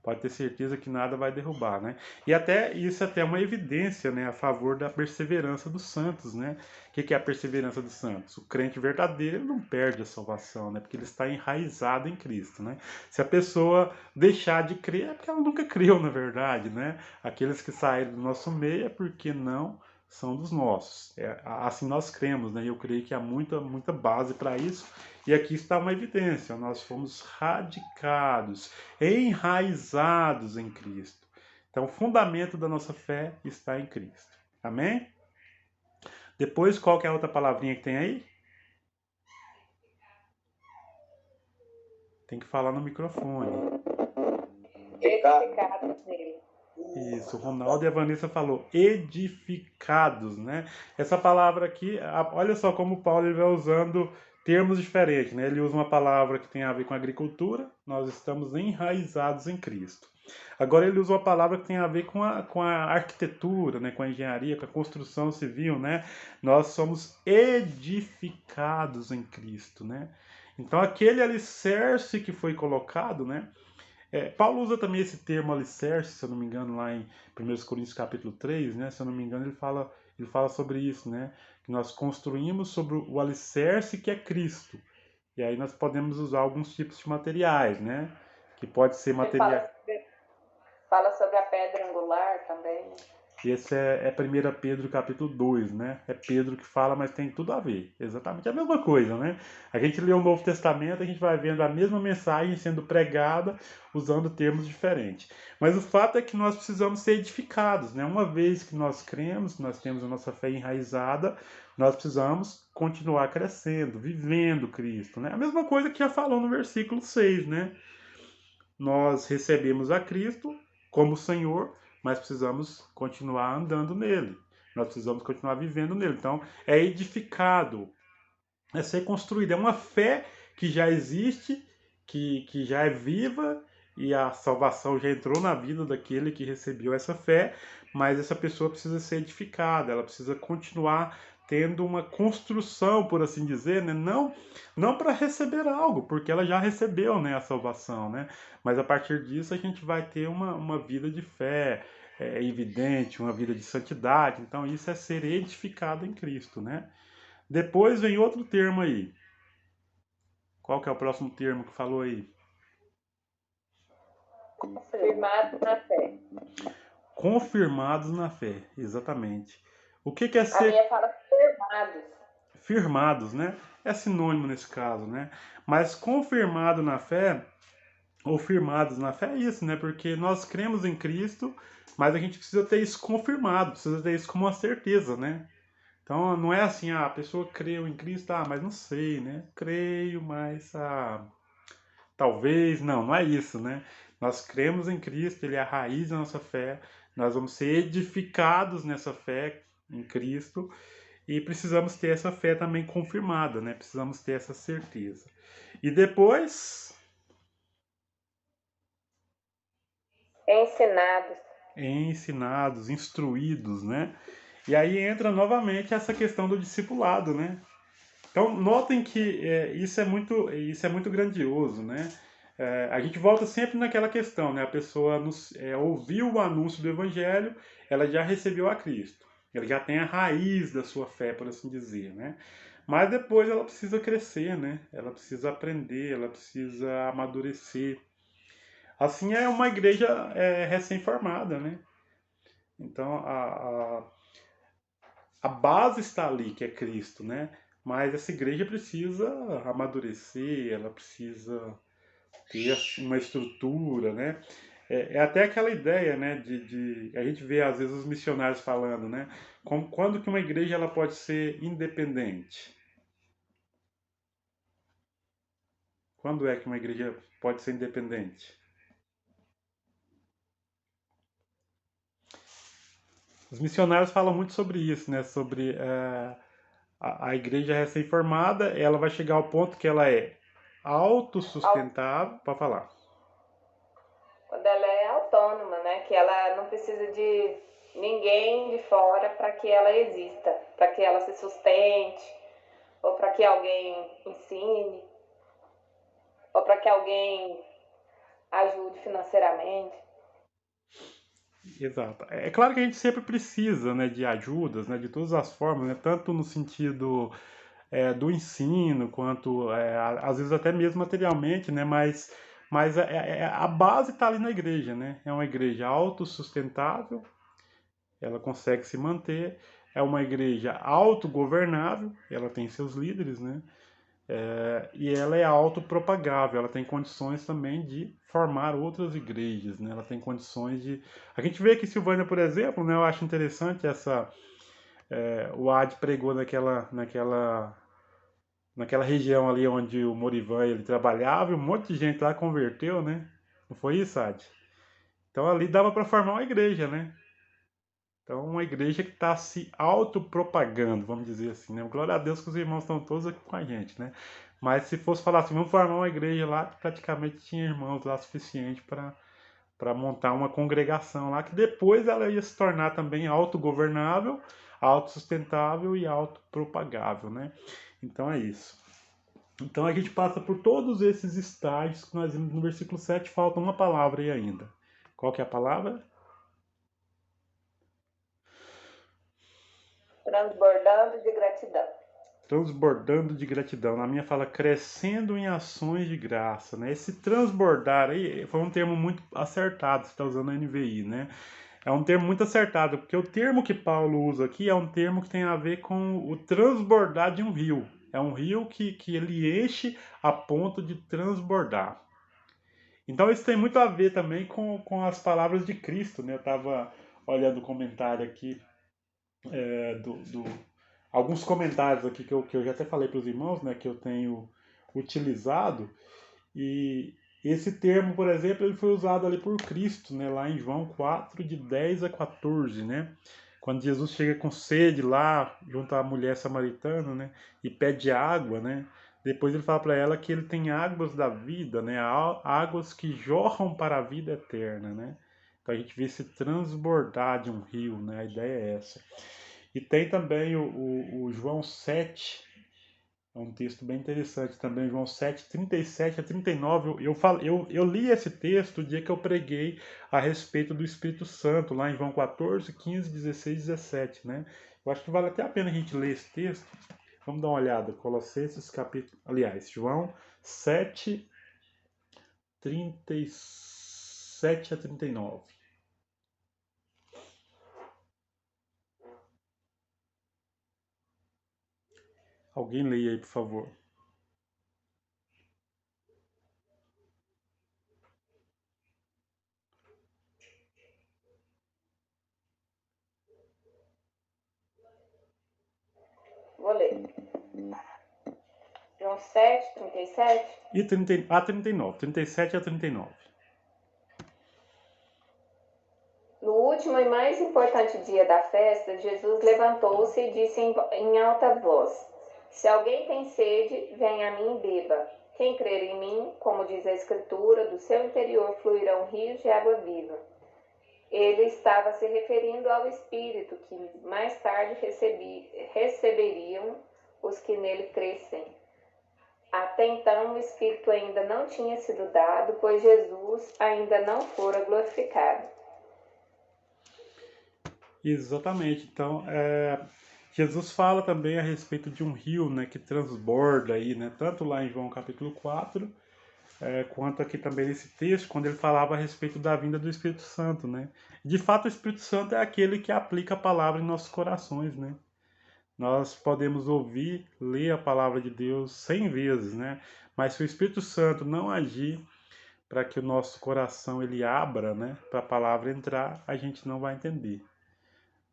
Pode ter certeza que nada vai derrubar, né? E até isso é até uma evidência, né, a favor da perseverança dos santos, né? O que é a perseverança dos santos? O crente verdadeiro ele não perde a salvação, né? Porque ele está enraizado em Cristo, né? Se a pessoa deixar de crer, é porque ela nunca creu, na verdade, né? Aqueles que saíram do nosso meio é porque não são dos nossos. Assim nós cremos, né? Eu creio que há muita base para isso. E aqui está uma evidência, nós fomos radicados, enraizados em Cristo. Então, o fundamento da nossa fé está em Cristo. Amém? Depois, qual que é a outra palavrinha que tem aí? Tem que falar no microfone. Edificados nele. Isso, o Ronaldo e a Vanessa falou, edificados, né? Essa palavra aqui, olha só como o Paulo ele vai usando termos diferentes, né? Ele usa uma palavra que tem a ver com agricultura, nós estamos enraizados em Cristo. Agora ele usa uma palavra que tem a ver com a arquitetura, né? Com a engenharia, com a construção civil, né? Nós somos edificados em Cristo, né? Então aquele alicerce que foi colocado, né? Paulo usa também esse termo alicerce, se eu não me engano, lá em 1 Coríntios capítulo 3, né? Se eu não me engano, ele fala sobre isso, né? Que nós construímos sobre o alicerce que é Cristo. E aí nós podemos usar alguns tipos de materiais, né? Que pode ser Ele material. fala sobre a pedra angular também, né? Esse é 1 Pedro capítulo 2, né? É Pedro que fala, mas tem tudo a ver. Exatamente a mesma coisa, né? A gente lê o Novo Testamento, a gente vai vendo a mesma mensagem sendo pregada, usando termos diferentes. Mas o fato é que nós precisamos ser edificados, né? Uma vez que nós cremos, nós temos a nossa fé enraizada, nós precisamos continuar crescendo, vivendo Cristo, né? A mesma coisa que já falou no versículo 6, né? Nós recebemos a Cristo como Senhor, mas precisamos continuar andando nele. Nós precisamos continuar vivendo nele. Então, é edificado, é ser construído. É uma fé que já existe, que já é viva, e a salvação já entrou na vida daquele que recebeu essa fé, mas essa pessoa precisa ser edificada, ela precisa continuar tendo uma construção, por assim dizer, né? Não para receber algo, porque ela já recebeu, né, a salvação, né? Mas a partir disso a gente vai ter uma vida de fé evidente, uma vida de santidade. Então isso é ser edificado em Cristo, né? Depois vem outro termo aí. Qual que é o próximo termo que falou aí? Firmado na fé. Confirmados na fé, exatamente. O que é A ser minha fala firmados. firmados, né? É sinônimo nesse caso, né? Mas confirmado na fé, ou firmados na fé é isso, né? Porque nós cremos em Cristo, mas a gente precisa ter isso confirmado, precisa ter isso como uma certeza, né? Então não é assim, a pessoa creu em Cristo, mas não sei, né? Creio, mas talvez, não é isso, né? Nós cremos em Cristo, Ele é a raiz da nossa fé, nós vamos ser edificados nessa fé em Cristo e precisamos ter essa fé também confirmada, né? Precisamos ter essa certeza. E depois, Ensinados. ensinados, instruídos, né? E aí entra novamente essa questão do discipulado, né? Então, notem que isso é muito grandioso, né? A gente volta sempre naquela questão, né? A pessoa ouviu o anúncio do Evangelho, ela já recebeu a Cristo. Ela já tem a raiz da sua fé, por assim dizer, né? Mas depois ela precisa crescer, né? Ela precisa aprender, ela precisa amadurecer. Assim é uma igreja recém-formada, né? Então, a base está ali, que é Cristo, né? Mas essa igreja precisa amadurecer, ela precisa ter uma estrutura, né? É até aquela ideia, né? A gente vê às vezes os missionários falando, né? Quando que uma igreja ela pode ser independente? Quando é que uma igreja pode ser independente? Os missionários falam muito sobre isso, né? Sobre a igreja recém-formada, ela vai chegar ao ponto que ela é autossustentável, para falar. Quando ela é autônoma, né? Que ela não precisa de ninguém de fora para que ela exista, para que ela se sustente, ou para que alguém ensine, ou para que alguém ajude financeiramente. Exato. É claro que a gente sempre precisa, né, de ajudas, né, de todas as formas, né, tanto no sentido do ensino, quanto às vezes até mesmo materialmente, né, mas a base está ali na igreja, né? É uma igreja autossustentável, ela consegue se manter, é uma igreja autogovernável, ela tem seus líderes, né? E ela é autopropagável, ela tem condições também de formar outras igrejas, né? Ela tem condições de... A gente vê aqui Silvânia, por exemplo, né? Eu acho interessante o Ad pregou naquela região ali onde o Morivan ele trabalhava, e um monte de gente lá converteu, né? Não foi isso, Ad? Então ali dava para formar uma igreja, né? Então uma igreja que está se autopropagando, vamos dizer assim, né? Glória a Deus que os irmãos estão todos aqui com a gente, né? Mas se fosse falar assim, vamos formar uma igreja lá, praticamente tinha irmãos lá suficiente para montar uma congregação lá, que depois ela ia se tornar também autogovernável, autossustentável e autopropagável, né? Então é isso. Então a gente passa por todos esses estágios que nós vimos no versículo 7, falta uma palavra aí ainda. Qual que é a palavra? Transbordando de gratidão. Transbordando de gratidão. Na minha fala, crescendo em ações de graça, né? Esse transbordar aí foi um termo muito acertado, você está usando a NVI, né? É um termo muito acertado, porque o termo que Paulo usa aqui é um termo que tem a ver com o transbordar de um rio. É um rio que ele enche a ponto de transbordar. Então isso tem muito a ver também com as palavras de Cristo, né? Eu estava olhando o comentário aqui alguns comentários aqui que eu já até falei para os irmãos, né? Que eu tenho utilizado. E esse termo, por exemplo, ele foi usado ali por Cristo, né? Lá em João 4, de 10 a 14, né? Quando Jesus chega com sede lá, junto à mulher samaritana, né? E pede água, né? Depois ele fala para ela que ele tem águas da vida, né? Águas que jorram para a vida eterna, né? Então a gente vê esse transbordar de um rio, né? A ideia é essa. E tem também o João 7, é um texto bem interessante também, João 7, 37 a 39. Eu li esse texto o dia que eu preguei a respeito do Espírito Santo, lá em João 14, 15, 16 e 17, né? Eu acho que vale até a pena a gente ler esse texto. Vamos dar uma olhada. Colossenses capítulo... Aliás, João 7, 37 a 39. Alguém leia aí, por favor. Vou ler. João 7, 37. E 30 a 39. 37 a 39. No último e mais importante dia da festa, Jesus levantou-se e disse em alta voz: Se alguém tem sede, venha a mim e beba. Quem crer em mim, como diz a Escritura, do seu interior fluirão rios de água viva. Ele estava se referindo ao Espírito que mais tarde receberiam os que nele crescem. Até então o Espírito ainda não tinha sido dado, pois Jesus ainda não fora glorificado. Exatamente. Então, Jesus fala também a respeito de um rio, né, que transborda aí, né, tanto lá em João capítulo 4, quanto aqui também nesse texto, quando ele falava a respeito da vinda do Espírito Santo, né? De fato, o Espírito Santo é aquele que aplica a palavra em nossos corações, né? Nós podemos ouvir, ler a palavra de Deus 100 vezes, né? Mas se o Espírito Santo não agir para que o nosso coração ele abra, né, para a palavra entrar, a gente não vai entender.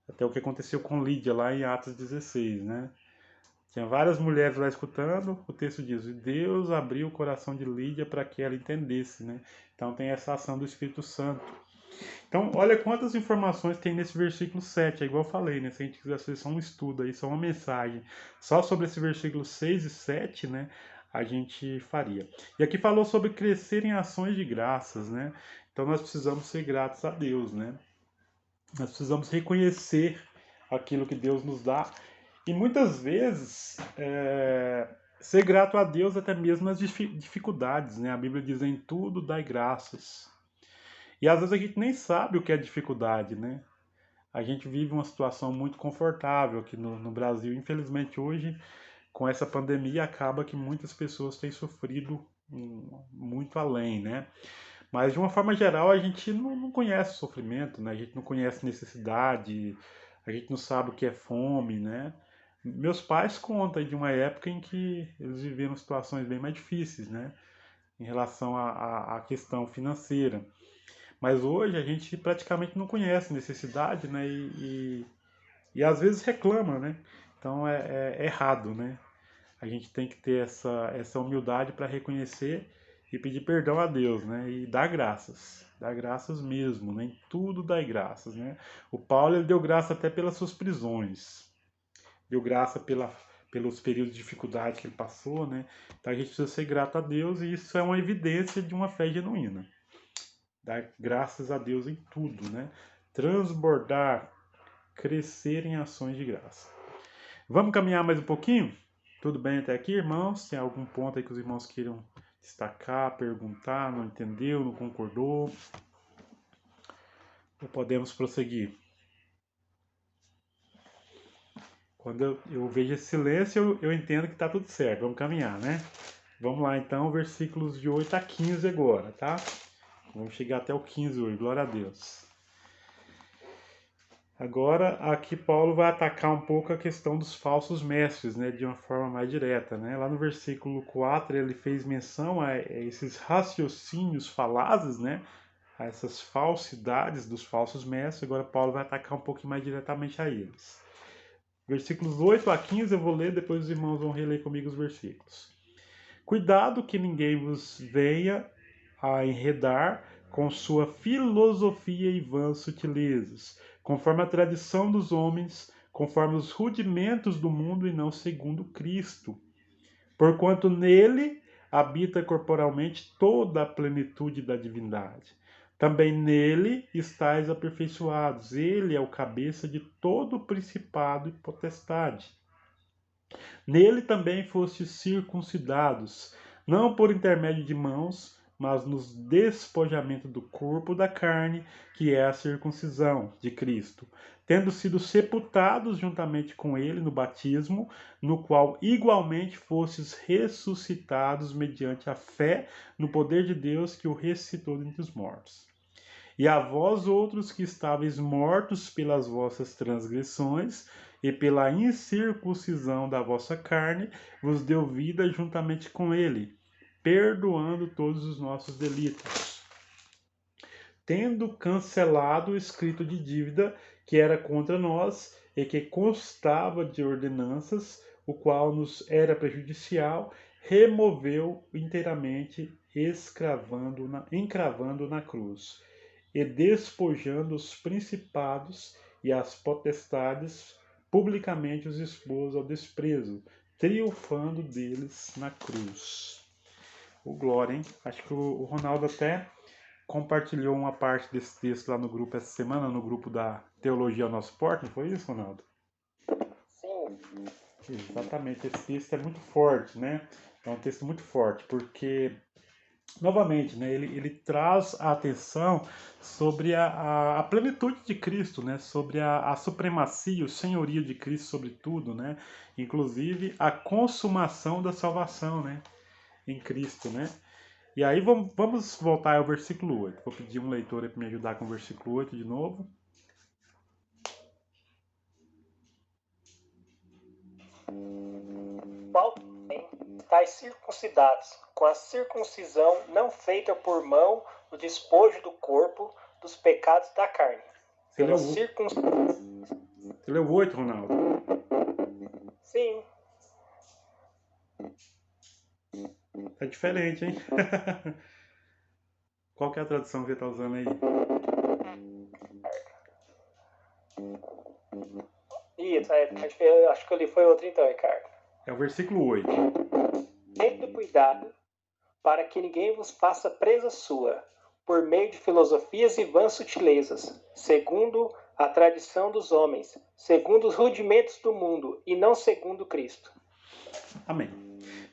Até o que aconteceu com Lídia lá em Atos 16, né? Tinha várias mulheres lá escutando, o texto diz: Deus abriu o coração de Lídia para que ela entendesse, né? Então tem essa ação do Espírito Santo. Então, olha quantas informações tem nesse versículo 7, é igual eu falei, né? Se a gente quiser fazer só um estudo aí, só uma mensagem, só sobre esse versículo 6 e 7, né? A gente faria. E aqui falou sobre crescer em ações de graças, né? Então nós precisamos ser gratos a Deus, né? Nós precisamos reconhecer aquilo que Deus nos dá. E muitas vezes, ser grato a Deus até mesmo nas dificuldades, né? A Bíblia diz: em tudo dai graças. E às vezes a gente nem sabe o que é dificuldade, né? A gente vive uma situação muito confortável aqui no Brasil. Infelizmente hoje, com essa pandemia, acaba que muitas pessoas têm sofrido muito além, né? Mas de uma forma geral, a gente não conhece o sofrimento, né? A gente não conhece necessidade, a gente não sabe o que é fome, né? Meus pais contam de uma época em que eles viveram situações bem mais difíceis, né? Em relação à questão financeira. Mas hoje a gente praticamente não conhece necessidade, né? E às vezes reclama, né? Então é errado, né? A gente tem que ter essa humildade para reconhecer e pedir perdão a Deus, né? E dar graças mesmo, né? Em tudo dá graças, né? O Paulo ele deu graça até pelas suas prisões, deu graça pelos períodos de dificuldade que ele passou, né? Então a gente precisa ser grato a Deus e isso é uma evidência de uma fé genuína. Dar graças a Deus em tudo, né? Transbordar, crescer em ações de graça. Vamos caminhar mais um pouquinho? Tudo bem até aqui, irmãos? Tem algum ponto aí que os irmãos queiram destacar, perguntar, não entendeu, não concordou? Ou podemos prosseguir? Quando eu vejo esse silêncio, eu entendo que está tudo certo. Vamos caminhar, né? Vamos lá, então, versículos de 8 a 15 agora, tá? Vamos chegar até o 15 hoje, glória a Deus. Agora, aqui Paulo vai atacar um pouco a questão dos falsos mestres, né, de uma forma mais direta, né? Lá no versículo 4 ele fez menção a esses raciocínios falazes, né, a essas falsidades dos falsos mestres. Agora Paulo vai atacar um pouquinho mais diretamente a eles. Versículos 8 a 15 eu vou ler, depois os irmãos vão reler comigo os versículos. Cuidado que ninguém vos venha a enredar com sua filosofia e vãs sutilezas, conforme a tradição dos homens, conforme os rudimentos do mundo e não segundo Cristo. Porquanto nele habita corporalmente toda a plenitude da divindade. Também nele estáis aperfeiçoados. Ele é o cabeça de todo o principado e potestade. Nele também fostes circuncidados, não por intermédio de mãos, mas no despojamento do corpo da carne, que é a circuncisão de Cristo, tendo sido sepultados juntamente com ele no batismo, no qual igualmente fostes ressuscitados mediante a fé no poder de Deus que o ressuscitou dentre os mortos. E a vós outros que estáveis mortos pelas vossas transgressões e pela incircuncisão da vossa carne, vos deu vida juntamente com ele, perdoando todos os nossos delitos, tendo cancelado o escrito de dívida que era contra nós e que constava de ordenanças, o qual nos era prejudicial, removeu inteiramente, encravando na cruz, e despojando os principados e as potestades, publicamente os expôs ao desprezo, triunfando deles na cruz. O glória, hein? Acho que o Ronaldo até compartilhou uma parte desse texto lá no grupo essa semana, no grupo da Teologia ao Nosso Porto, não foi isso, Ronaldo? Sim. Exatamente, esse texto é muito forte, né? É um texto muito forte, porque novamente, né, ele traz a atenção sobre a plenitude de Cristo, né, sobre a supremacia, o senhorio de Cristo sobre tudo, né, inclusive a consumação da salvação, né, em Cristo, né. E aí vamos voltar ao versículo 8. Vou pedir um leitor para me ajudar com o versículo 8 de novo. Qual estáis circuncidados, com a circuncisão não feita por mão, no despojo do corpo, dos pecados da carne. Pela circuncisão. Você leu o 8, Ronaldo? Sim. Tá diferente, hein? Qual que é a tradução que você está usando aí? Isso, acho que eu li foi outro então, Ricardo. É o versículo 8. Tendo cuidado para que ninguém vos faça presa sua, por meio de filosofias e vãs sutilezas, segundo a tradição dos homens, segundo os rudimentos do mundo, e não segundo Cristo. Amém.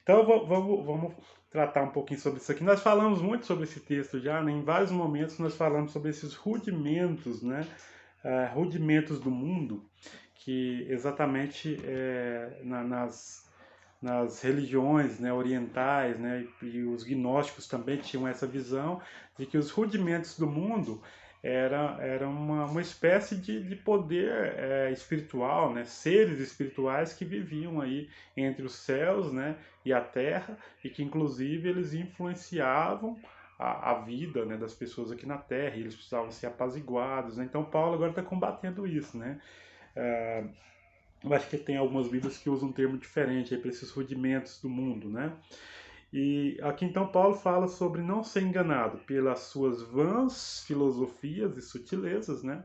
Então vamos tratar um pouquinho sobre isso aqui. Nós falamos muito sobre esse texto já, né? Em vários momentos nós falamos sobre esses rudimentos, né? Rudimentos do mundo, que exatamente nas religiões, né, orientais, né, e os gnósticos também tinham essa visão de que os rudimentos do mundo era uma espécie de poder espiritual, né, seres espirituais que viviam aí entre os céus, né, e a terra, e que inclusive eles influenciavam a vida, né, das pessoas aqui na terra, e eles precisavam ser apaziguados, né? Então Paulo agora está combatendo isso, né? Eu acho que tem algumas Bíblias que usam um termo diferente para esses rudimentos do mundo, né? E aqui então Paulo fala sobre não ser enganado pelas suas vãs filosofias e sutilezas, né?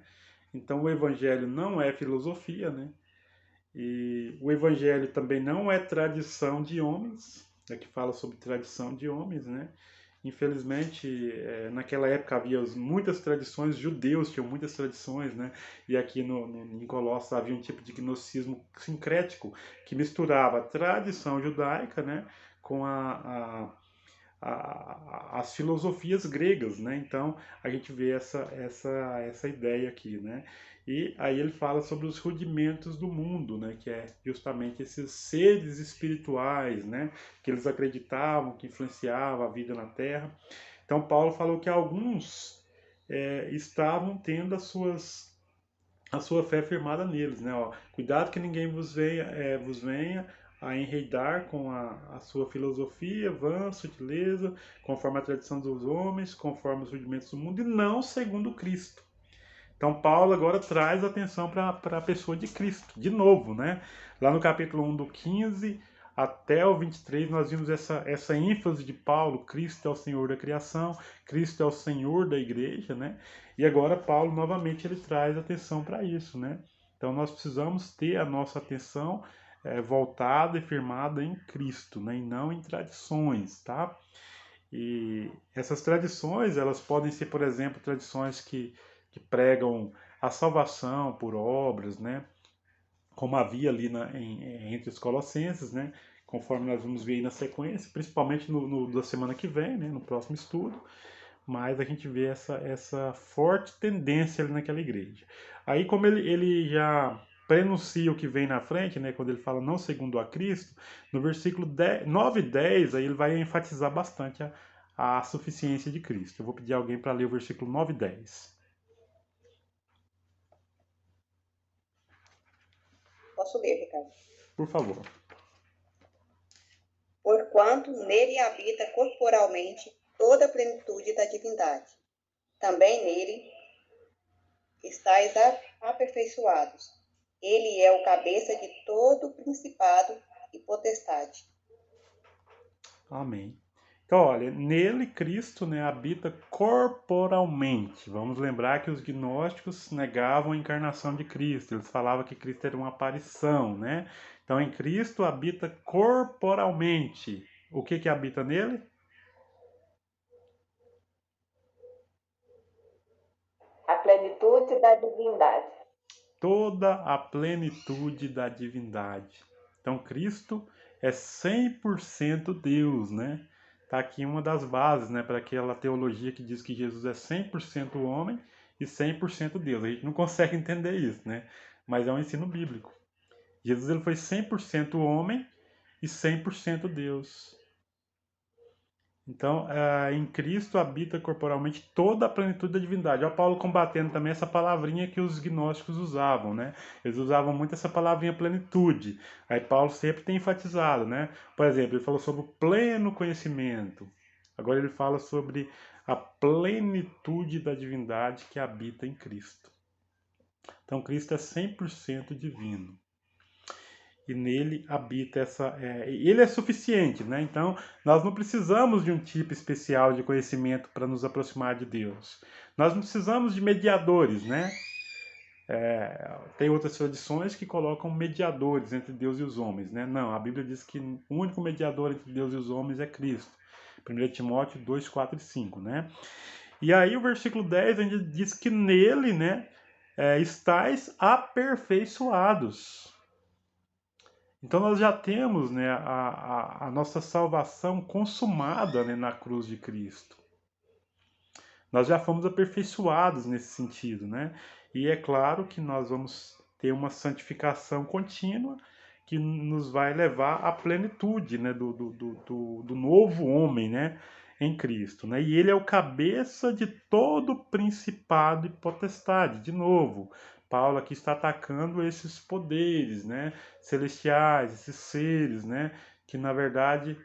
Então o evangelho não é filosofia, né? E o evangelho também não é tradição de homens, aqui fala sobre tradição de homens, né? Infelizmente, naquela época havia muitas tradições, judeus tinham muitas tradições, né? E aqui em Colossos havia um tipo de gnosticismo sincrético que misturava a tradição judaica, né, com as filosofias gregas, né? Então a gente vê essa ideia aqui, né? E aí ele fala sobre os rudimentos do mundo, né? Que é justamente esses seres espirituais, né? Que eles acreditavam que influenciavam a vida na Terra. Então Paulo falou que alguns estavam tendo a sua fé firmada neles, né? Ó, cuidado que ninguém vos venha a enredar com a sua filosofia, vã, sutileza, conforme a tradição dos homens, conforme os rudimentos do mundo, e não segundo Cristo. Então Paulo agora traz atenção para a pessoa de Cristo, de novo, né? Lá no capítulo 1 do 15 até o 23 nós vimos essa ênfase de Paulo, Cristo é o Senhor da criação, Cristo é o Senhor da igreja, né? E agora Paulo novamente ele traz atenção para isso, né? Então nós precisamos ter a nossa atenção voltada e firmada em Cristo, né? E não em tradições, tá? E essas tradições, elas podem ser, por exemplo, tradições que pregam a salvação por obras, né? Como havia ali entre os colossenses, né? Conforme nós vamos ver aí na sequência, principalmente da semana que vem, né? No próximo estudo, mas a gente vê essa forte tendência ali naquela igreja. Aí, como ele já prenuncia o que vem na frente, né, quando ele fala não segundo a Cristo, no versículo 9 e 10, aí ele vai enfatizar bastante a suficiência de Cristo. Eu vou pedir alguém para ler o versículo 9 e 10. Posso ler, Ricardo? Por favor. Porquanto nele habita corporalmente toda a plenitude da divindade. Também nele estáis aperfeiçoados. Ele é o cabeça de todo principado e potestade. Amém. Então, olha, nele Cristo, né, habita corporalmente. Vamos lembrar que os gnósticos negavam a encarnação de Cristo. Eles falavam que Cristo era uma aparição, né? Então, em Cristo habita corporalmente. O que habita nele? A plenitude da divindade. Toda a plenitude da divindade. Então, Cristo é 100% Deus, né? Tá aqui uma das bases, né, para aquela teologia que diz que Jesus é 100% homem e 100% Deus. A gente não consegue entender isso, né? Mas é um ensino bíblico. Jesus ele foi 100% homem e 100% Deus. Então, em Cristo habita corporalmente toda a plenitude da divindade. Olha Paulo combatendo também essa palavrinha que os gnósticos usavam, né? Eles usavam muito essa palavrinha plenitude. Aí Paulo sempre tem enfatizado, né? Por exemplo, ele falou sobre o pleno conhecimento. Agora ele fala sobre a plenitude da divindade que habita em Cristo. Então, Cristo é 100% divino. E nele habita ele é suficiente, né? Então nós não precisamos de um tipo especial de conhecimento para nos aproximar de Deus. Nós não precisamos de mediadores, né? Tem outras tradições que colocam mediadores entre Deus e os homens, né? Não, a Bíblia diz que o único mediador entre Deus e os homens é Cristo. 1 Timóteo 2, 4 e 5, né? E aí o versículo 10 a gente diz que nele, né, estáis aperfeiçoados. Então nós já temos, né, a nossa salvação consumada, né, na cruz de Cristo. Nós já fomos aperfeiçoados nesse sentido, né? E é claro que nós vamos ter uma santificação contínua que nos vai levar à plenitude, né, do novo homem, né, em Cristo, né? E ele é o cabeça de todo principado e potestade. De novo, Paulo aqui está atacando esses poderes, né, celestiais, esses seres, né, que na verdade,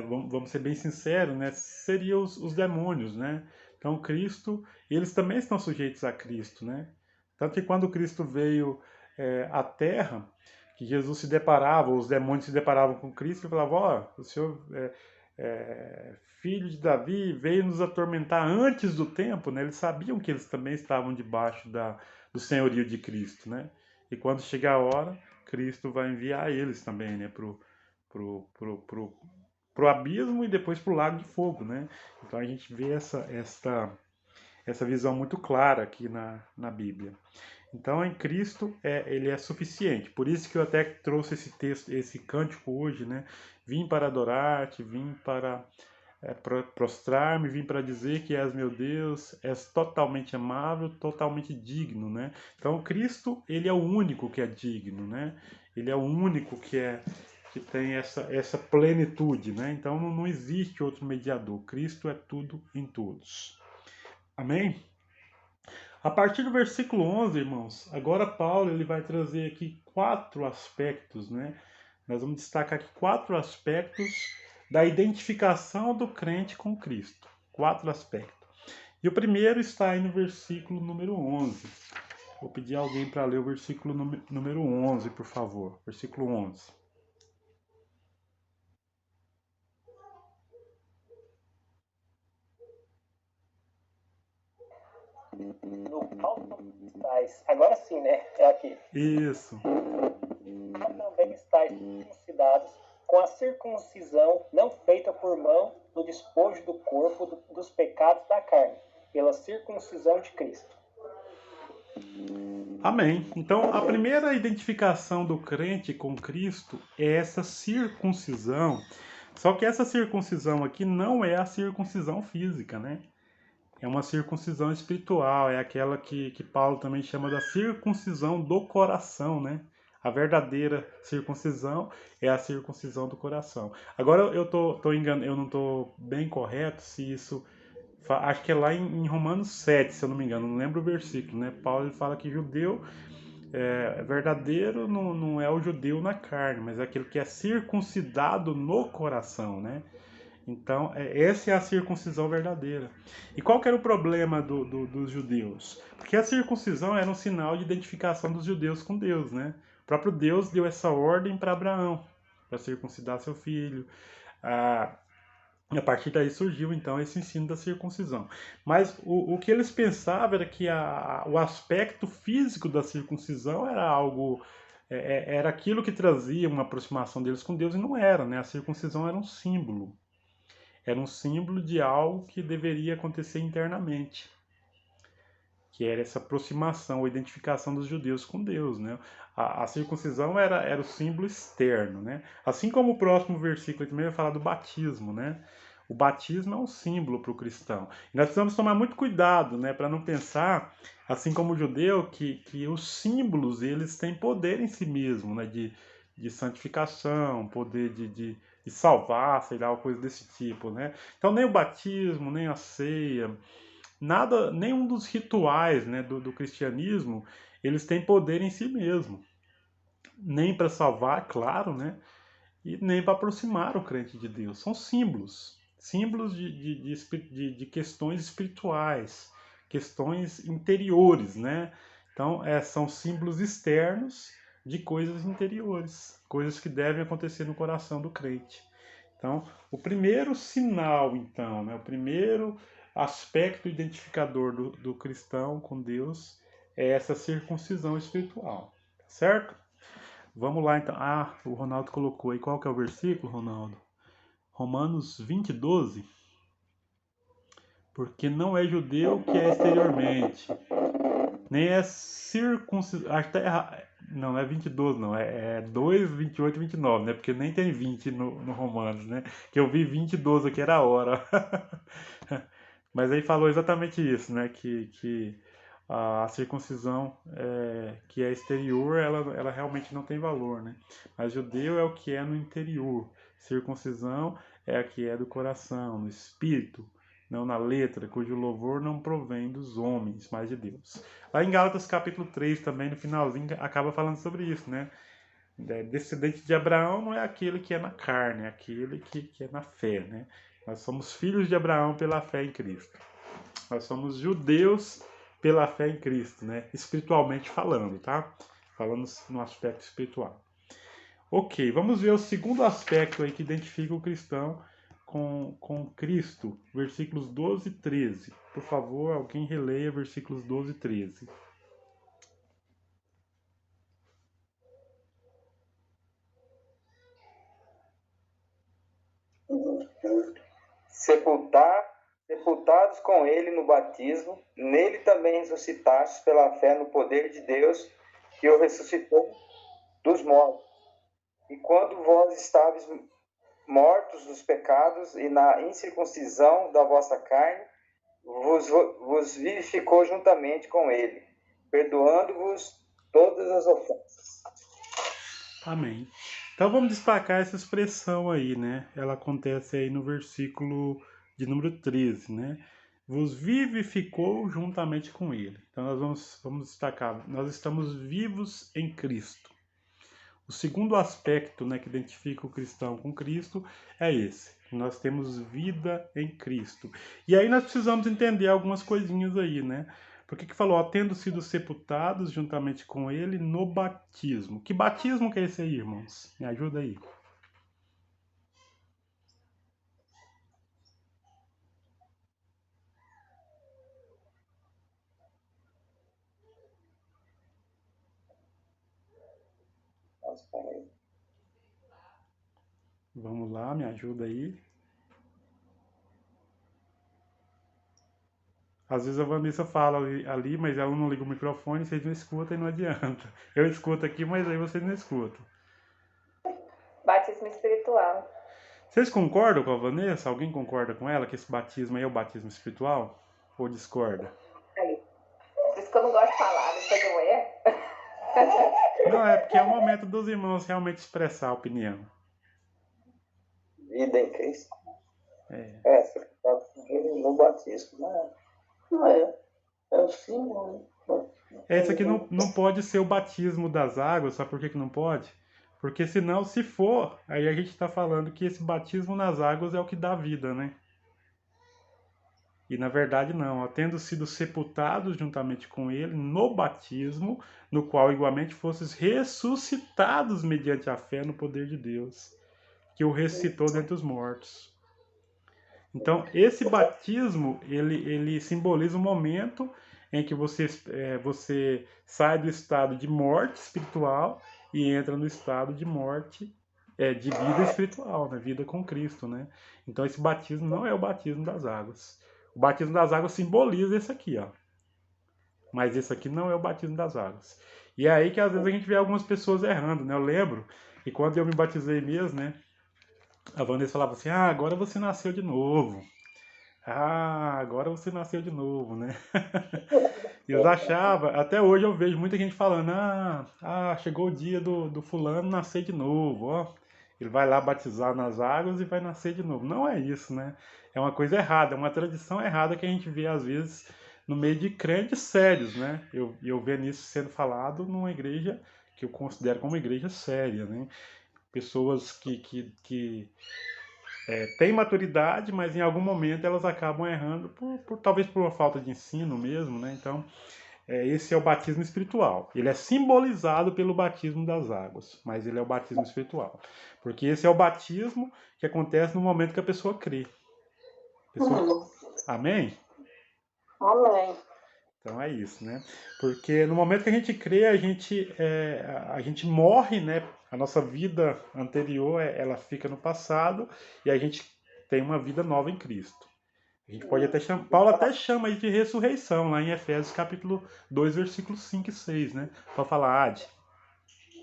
vamos ser bem sinceros, né, seriam os demônios, né? Então Cristo, eles também estão sujeitos a Cristo, né? Tanto que quando Cristo veio à Terra, que Jesus se deparava, os demônios se deparavam com Cristo e falavam, ó, o Senhor filho de Davi, veio nos atormentar antes do tempo, né? Eles sabiam que eles também estavam debaixo do senhorio de Cristo, né? E quando chegar a hora, Cristo vai enviar eles também, né? Pro abismo e depois pro lago de fogo, né? Então a gente vê essa visão muito clara aqui na Bíblia. Então, em Cristo, ele é suficiente. Por isso que eu até trouxe esse texto, esse cântico hoje, né? Vim para adorar-te, vim para prostrar-me, vim para dizer que és meu Deus, és totalmente amável, totalmente digno, né? Então, Cristo, ele é o único que é digno, né? Ele é o único que tem essa plenitude, né? Então, não existe outro mediador. Cristo é tudo em todos. Amém? A partir do versículo 11, irmãos, agora Paulo ele vai trazer aqui 4 aspectos, né? Nós vamos destacar aqui 4 aspectos da identificação do crente com Cristo. 4 aspectos. E o primeiro está aí no versículo número 11. Vou pedir a alguém para ler o versículo número 11, por favor. Versículo 11. No qual estáis. Agora sim, né? É aqui. Isso. Também estáis circuncidados com a circuncisão não feita por mão no despojo do corpo dos pecados da carne, pela circuncisão de Cristo. Amém. Então, a primeira identificação do crente com Cristo é essa circuncisão. Só que essa circuncisão aqui não é a circuncisão física, né? É uma circuncisão espiritual, é aquela que Paulo também chama da circuncisão do coração, né? A verdadeira circuncisão é a circuncisão do coração. Agora eu eu não estou bem correto se isso... Acho que é lá em Romanos 7, se eu não me engano, não lembro o versículo, né? Paulo ele fala que judeu verdadeiro não é o judeu na carne, mas é aquele que é circuncidado no coração, né? Então, essa é a circuncisão verdadeira. E qual que era o problema dos judeus? Porque a circuncisão era um sinal de identificação dos judeus com Deus, né? O próprio Deus deu essa ordem para Abraão, para circuncidar seu filho. E a partir daí surgiu, então, esse ensino da circuncisão. Mas o que eles pensavam era que o aspecto físico da circuncisão era algo... era aquilo que trazia uma aproximação deles com Deus, e não era, né? A circuncisão era um símbolo. Era um símbolo de algo que deveria acontecer internamente, que era essa aproximação, a identificação dos judeus com Deus, né? A circuncisão era o símbolo externo, né? Assim como o próximo versículo também vai falar do batismo, né? O batismo é um símbolo para o cristão. E nós precisamos tomar muito cuidado, né, para não pensar, assim como o judeu, que os símbolos eles têm poder em si mesmo, né, de santificação, poder de salvar, sei lá, uma coisa desse tipo, né? Então nem o batismo, nem a ceia, nada, nenhum dos rituais, né, do cristianismo, eles têm poder em si mesmo. Nem para salvar, claro, né? E nem para aproximar o crente de Deus. São símbolos. Símbolos de questões espirituais, questões interiores, né? Então, são símbolos externos de coisas interiores, coisas que devem acontecer no coração do crente. Então, o primeiro sinal, então, né, o primeiro aspecto identificador do cristão com Deus é essa circuncisão espiritual, certo? Vamos lá, então. O Ronaldo colocou aí. Qual que é o versículo, Ronaldo? Romanos 20, 12. Porque não é judeu que é exteriormente, nem é circuncisão. Acho que tá errado. Não é 20, 12, não. É 2, 28 e 29, né? Porque nem tem 20 no Romanos, né? Que eu vi 20 e 12 aqui, era a hora. Mas aí falou exatamente isso, né? Que a circuncisão que é exterior, ela realmente não tem valor, né? Mas judeu é o que é no interior. Circuncisão é a que é do coração, no espírito, não na letra, cujo louvor não provém dos homens, mas de Deus. Lá em Gálatas capítulo 3 também, no finalzinho, acaba falando sobre isso, né? Descendente de Abraão não é aquele que é na carne, é aquele que é na fé, né? Nós somos filhos de Abraão pela fé em Cristo. Nós somos judeus pela fé em Cristo, né? Espiritualmente falando, tá? Falando no aspecto espiritual. Ok, vamos ver o segundo aspecto aí que identifica o cristão com Cristo, versículos 12 e 13. Por favor, alguém releia versículos 12 e 13. Sepultados com ele no batismo, nele também ressuscitastes pela fé no poder de Deus, que o ressuscitou dos mortos. E quando vós estáveis mortos dos pecados e na incircuncisão da vossa carne, vos vivificou juntamente com ele, perdoando-vos todas as ofensas. Amém. Então vamos destacar essa expressão aí, né? Ela acontece aí no versículo de número 13, né? Vos vivificou juntamente com ele. Então nós vamos destacar, nós estamos vivos em Cristo. O segundo aspecto, né, que identifica o cristão com Cristo é esse. Nós temos vida em Cristo. E aí nós precisamos entender algumas coisinhas aí, né? Porque que falou, ó, tendo sido sepultados juntamente com ele no batismo. Que batismo que é esse aí, irmãos? Me ajuda aí. Vamos lá, me ajuda aí. Às vezes a Vanessa fala ali, mas ela não liga o microfone, vocês não escutam e não adianta. Eu escuto aqui, mas aí vocês não escutam. Batismo espiritual. Vocês concordam com a Vanessa? Alguém concorda com ela que esse batismo aí é o batismo espiritual? Ou discorda? Por isso que eu não gosto de falar, depois eu erro. Não, é porque é o momento dos irmãos realmente expressar a opinião. Vida em Cristo. No batismo, não é. É o símbolo. Esse aqui não pode ser o batismo das águas, sabe por que não pode? Porque senão, se for, aí a gente está falando que esse batismo nas águas é o que dá vida, né? E na verdade não, ó, tendo sido sepultados juntamente com ele no batismo, no qual igualmente fosses ressuscitados mediante a fé no poder de Deus, que o ressuscitou dentre os mortos. Então, esse batismo, ele simboliza o momento em que você sai do estado de morte espiritual e entra no estado de morte, de vida espiritual, né? Vida com Cristo, né? Então, esse batismo não é o batismo das águas. O batismo das águas simboliza esse aqui, ó. Mas esse aqui não é o batismo das águas. E é aí que às vezes a gente vê algumas pessoas errando, né? Eu lembro que quando eu me batizei mesmo, né? A Vanessa falava assim, agora você nasceu de novo. Agora você nasceu de novo, né? Eu achava, até hoje eu vejo muita gente falando, chegou o dia do fulano nascer de novo, ó. Ele vai lá batizar nas águas e vai nascer de novo. Não é isso, né? É uma coisa errada, é uma tradição errada que a gente vê às vezes no meio de crentes sérios, né? Eu vendo isso sendo falado numa igreja que eu considero como uma igreja séria, né? Pessoas que têm maturidade, mas em algum momento elas acabam errando, talvez por uma falta de ensino mesmo, né? Então, esse é o batismo espiritual. Ele é simbolizado pelo batismo das águas, mas ele é o batismo espiritual. Porque esse é o batismo que acontece no momento que a pessoa crê. Amém? Amém. Então é isso, né? Porque no momento que a gente crê, a gente morre, né? A nossa vida anterior, ela fica no passado e a gente tem uma vida nova em Cristo. A gente pode até chamar, Paulo até chama isso de ressurreição, lá em Efésios capítulo 2, versículos 5 e 6, né? Para falar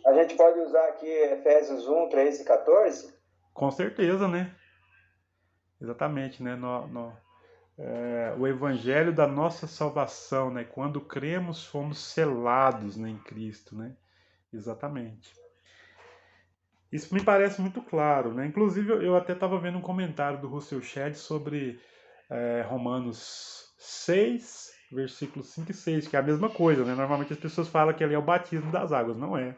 A gente pode usar aqui Efésios 1, 13 e 14? Com certeza, né? Exatamente, né? O evangelho da nossa salvação, né? Quando cremos, fomos selados, né, em Cristo, né? Exatamente. Isso me parece muito claro, né? Inclusive, eu até estava vendo um comentário do Russell Shedd sobre Romanos 6, versículos 5 e 6, que é a mesma coisa, né? Normalmente as pessoas falam que ali é o batismo das águas, não é.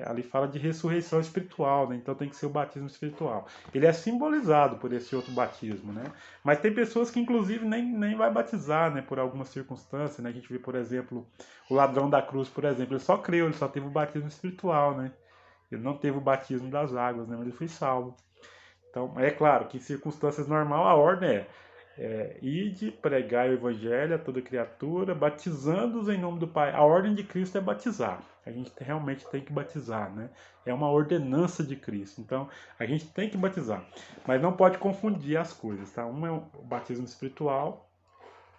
Ali fala de ressurreição espiritual, né? Então tem que ser o batismo espiritual. Ele é simbolizado por esse outro batismo, né? Mas tem pessoas que inclusive nem vai batizar, né? Por alguma circunstância, né? A gente vê, por exemplo, o ladrão da cruz, por exemplo, ele só creu, ele só teve o batismo espiritual, né? Ele não teve o batismo das águas, né? Mas ele foi salvo. Então, é claro que em circunstâncias normais a ordem ide, pregai o evangelho a toda criatura, batizando-os em nome do Pai. A ordem de Cristo é batizar. A gente realmente tem que batizar, né? É uma ordenança de Cristo. Então, a gente tem que batizar. Mas não pode confundir as coisas, tá? Um é o batismo espiritual,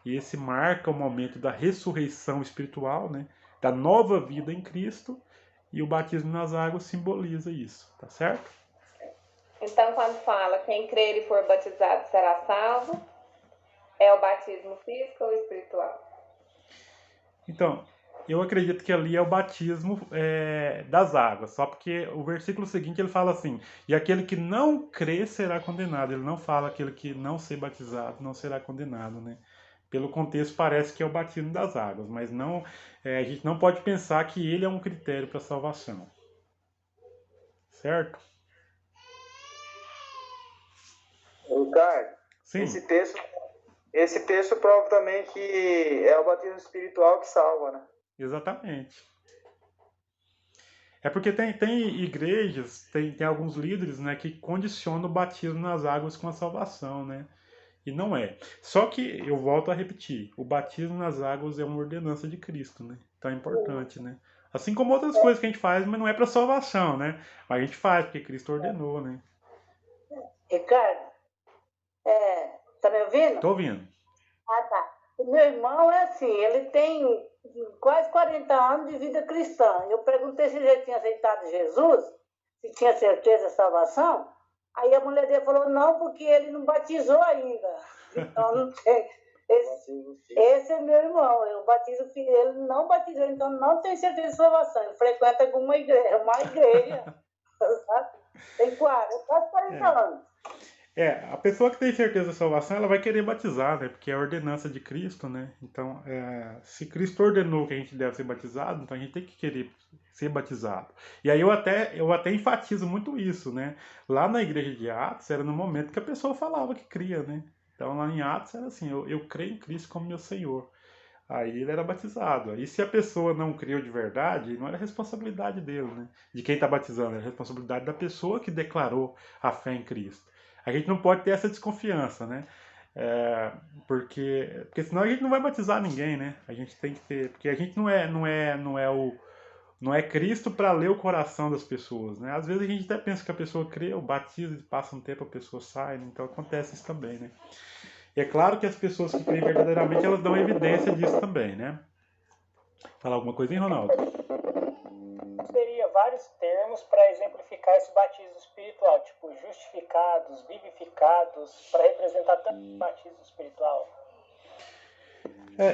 e esse marca o momento da ressurreição espiritual, né? Da nova vida em Cristo, e o batismo nas águas simboliza isso, tá certo? Então, quando fala quem crer e for batizado será salvo, é o batismo físico ou espiritual? Então, eu acredito que ali é o batismo das águas, só porque o versículo seguinte ele fala assim: e aquele que não crê será condenado. Ele não fala aquele que não ser batizado não será condenado, né? Pelo contexto parece que é o batismo das águas, mas não, a gente não pode pensar que ele é um critério para salvação, certo? Ricardo, Sim, esse texto prova também que é o batismo espiritual que salva, né? exatamente. É porque tem igrejas, tem alguns líderes, né, que condicionam o batismo nas águas com a salvação, né? E não é. Só que, eu volto a repetir, o batismo nas águas é uma ordenança de Cristo, né? Então é importante, né? Assim como outras coisas que a gente faz, mas não é para salvação, né? Mas a gente faz porque Cristo ordenou, né? Ricardo, tá me ouvindo? Tô ouvindo. Ah, tá. O meu irmão é assim, ele tem quase 40 anos de vida cristã. Eu perguntei se ele já tinha aceitado Jesus, se tinha certeza da salvação. Aí a mulher dele falou, não, porque ele não batizou ainda. Então não tem. Esse é meu irmão, eu batizo, ele não batizou, então não tem certeza de salvação. Ele frequenta alguma igreja, uma igreja, sabe? Tem quase 40 anos. A pessoa que tem certeza da salvação, ela vai querer batizar, né? Porque é a ordenança de Cristo, né? Então, se Cristo ordenou que a gente deve ser batizado, então a gente tem que querer ser batizado. E aí eu até enfatizo muito isso, né? Lá na igreja de Atos, era no momento que a pessoa falava que cria, né? Então lá em Atos era assim, eu creio em Cristo como meu Senhor. Aí ele era batizado. Aí se a pessoa não creu de verdade, não era responsabilidade dele, né? De quem está batizando, era responsabilidade da pessoa que declarou a fé em Cristo. A gente não pode ter essa desconfiança, né? Porque senão a gente não vai batizar ninguém, né? A gente tem que ter, porque a gente não é Cristo para ler o coração das pessoas, né? Às vezes a gente até pensa que a pessoa crê, batiza e passa um tempo a pessoa sai, né? Então acontece isso também, né? E é claro que as pessoas que creem verdadeiramente, elas dão evidência disso também, né? Falar alguma coisa, hein, Ronaldo? Teria vários termos para exemplificar esse batismo espiritual, tipo justificados, vivificados, para representar tanto o batismo espiritual.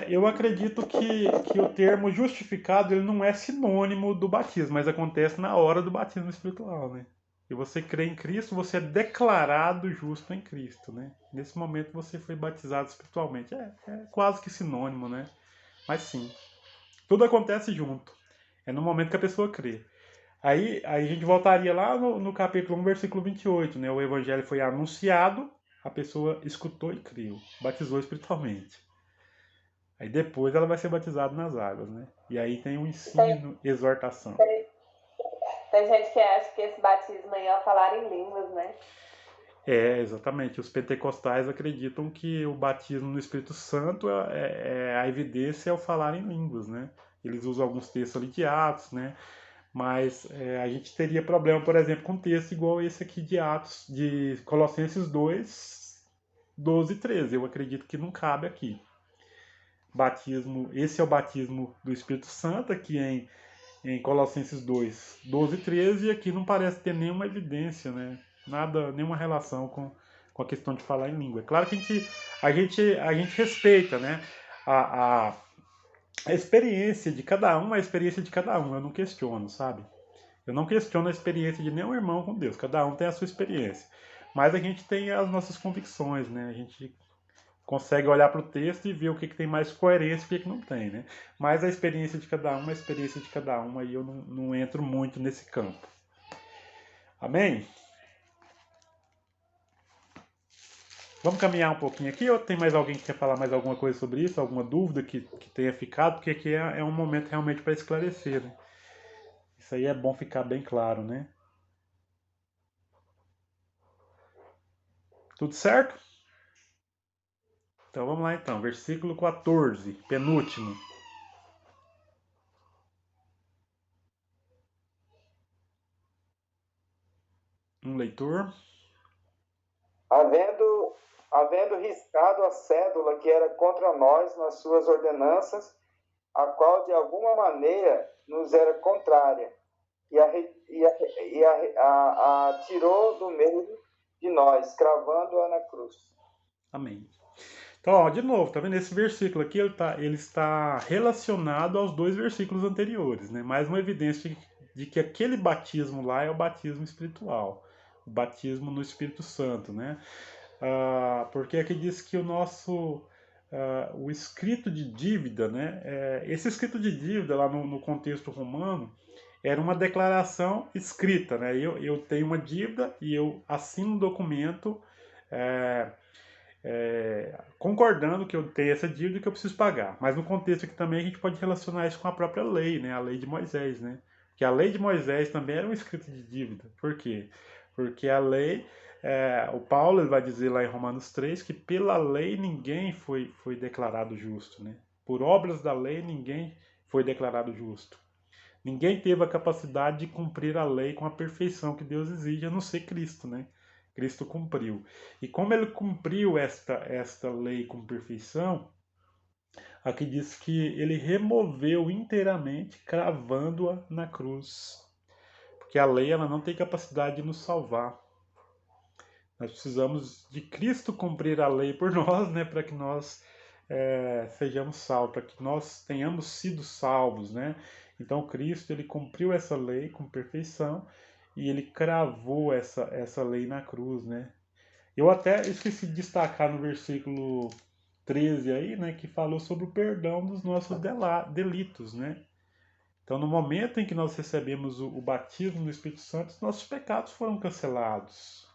Eu acredito que o termo justificado ele não é sinônimo do batismo, mas acontece na hora do batismo espiritual, né? E você crê em Cristo, você é declarado justo em Cristo, né? Nesse momento você foi batizado espiritualmente. É quase que sinônimo, né? Mas sim, tudo acontece junto. É no momento que a pessoa crê. Aí a gente voltaria lá no capítulo 1, versículo 28, né? O evangelho foi anunciado, a pessoa escutou e creu, batizou espiritualmente. Aí depois ela vai ser batizada nas águas, né? E aí tem o ensino, exortação. Tem gente que acha que esse batismo aí é o falar em línguas, né? Exatamente. Os pentecostais acreditam que o batismo no Espírito Santo a evidência é o falar em línguas, né? Eles usam alguns textos ali de Atos, né? Mas a gente teria problema, por exemplo, com um texto igual esse aqui de Atos, de Colossenses 2, 12 e 13. Eu acredito que não cabe aqui. Batismo, esse é o batismo do Espírito Santo, aqui em Colossenses 2, 12 e 13, e aqui não parece ter nenhuma evidência, né? Nada, nenhuma relação com a questão de falar em língua. É claro que a gente respeita, né? A experiência de cada um, a experiência de cada um, eu não questiono, sabe? Eu não questiono a experiência de nenhum irmão com Deus, cada um tem a sua experiência. Mas a gente tem as nossas convicções, né? A gente consegue olhar para o texto e ver o que tem mais coerência e o que não tem, né? Mas a experiência de cada um, aí eu não entro muito nesse campo. Amém? Vamos caminhar um pouquinho aqui, ou tem mais alguém que quer falar mais alguma coisa sobre isso, alguma dúvida que tenha ficado, porque aqui é um momento realmente para esclarecer, né? Isso aí é bom ficar bem claro, né? Tudo certo? Então vamos lá então, versículo 14, penúltimo. Um leitor. Havendo riscado a cédula que era contra nós nas suas ordenanças, a qual de alguma maneira nos era contrária, a tirou do meio de nós, cravando-a na cruz. Amém. Então, ó, de novo, tá vendo? Esse versículo aqui, ele está relacionado aos dois versículos anteriores, né? Mais uma evidência de que aquele batismo lá é o batismo espiritual, o batismo no Espírito Santo, né? Porque aqui diz que o escrito de dívida, né? Esse escrito de dívida lá no contexto romano era uma declaração escrita, né? Eu tenho uma dívida e eu assino um documento concordando que eu tenho essa dívida e que eu preciso pagar. Mas no contexto aqui também a gente pode relacionar isso com a própria lei, né? A lei de Moisés, né? Que a lei de Moisés também era um escrito de dívida. Por quê? Porque a lei, o Paulo ele vai dizer lá em Romanos 3 que pela lei ninguém foi declarado justo, né? Por obras da lei ninguém foi declarado justo. Ninguém teve a capacidade de cumprir a lei com a perfeição que Deus exige, a não ser Cristo, né? Cristo cumpriu. E como ele cumpriu esta lei com perfeição, aqui diz que ele removeu inteiramente, cravando-a na cruz. Porque a lei ela não tem capacidade de nos salvar. Nós precisamos de Cristo cumprir a lei por nós, né, para que nós sejamos salvos, para que nós tenhamos sido salvos, né? Então Cristo ele cumpriu essa lei com perfeição e ele cravou essa lei na cruz, né? Eu até esqueci de destacar no versículo 13 aí, né, que falou sobre o perdão dos nossos delitos, né? Então, no momento em que nós recebemos o batismo no Espírito Santo, nossos pecados foram cancelados.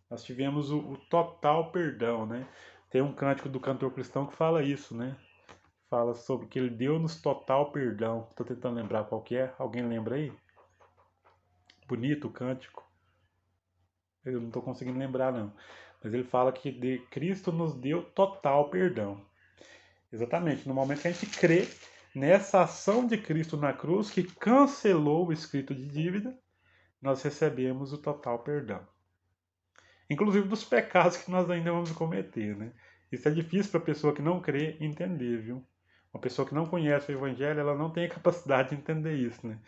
Nós tivemos o total perdão, né? Tem um cântico do cantor cristão que fala isso, né? Fala sobre que ele deu-nos total perdão. Estou tentando lembrar qual que é. Alguém lembra aí? Bonito o cântico. Eu não estou conseguindo lembrar, não. Mas ele fala que Cristo nos deu total perdão. Exatamente. No momento que a gente crê nessa ação de Cristo na cruz, que cancelou o escrito de dívida, nós recebemos o total perdão. Inclusive dos pecados que nós ainda vamos cometer, né? Isso é difícil para a pessoa que não crê entender, viu? Uma pessoa que não conhece o Evangelho, ela não tem a capacidade de entender isso, né?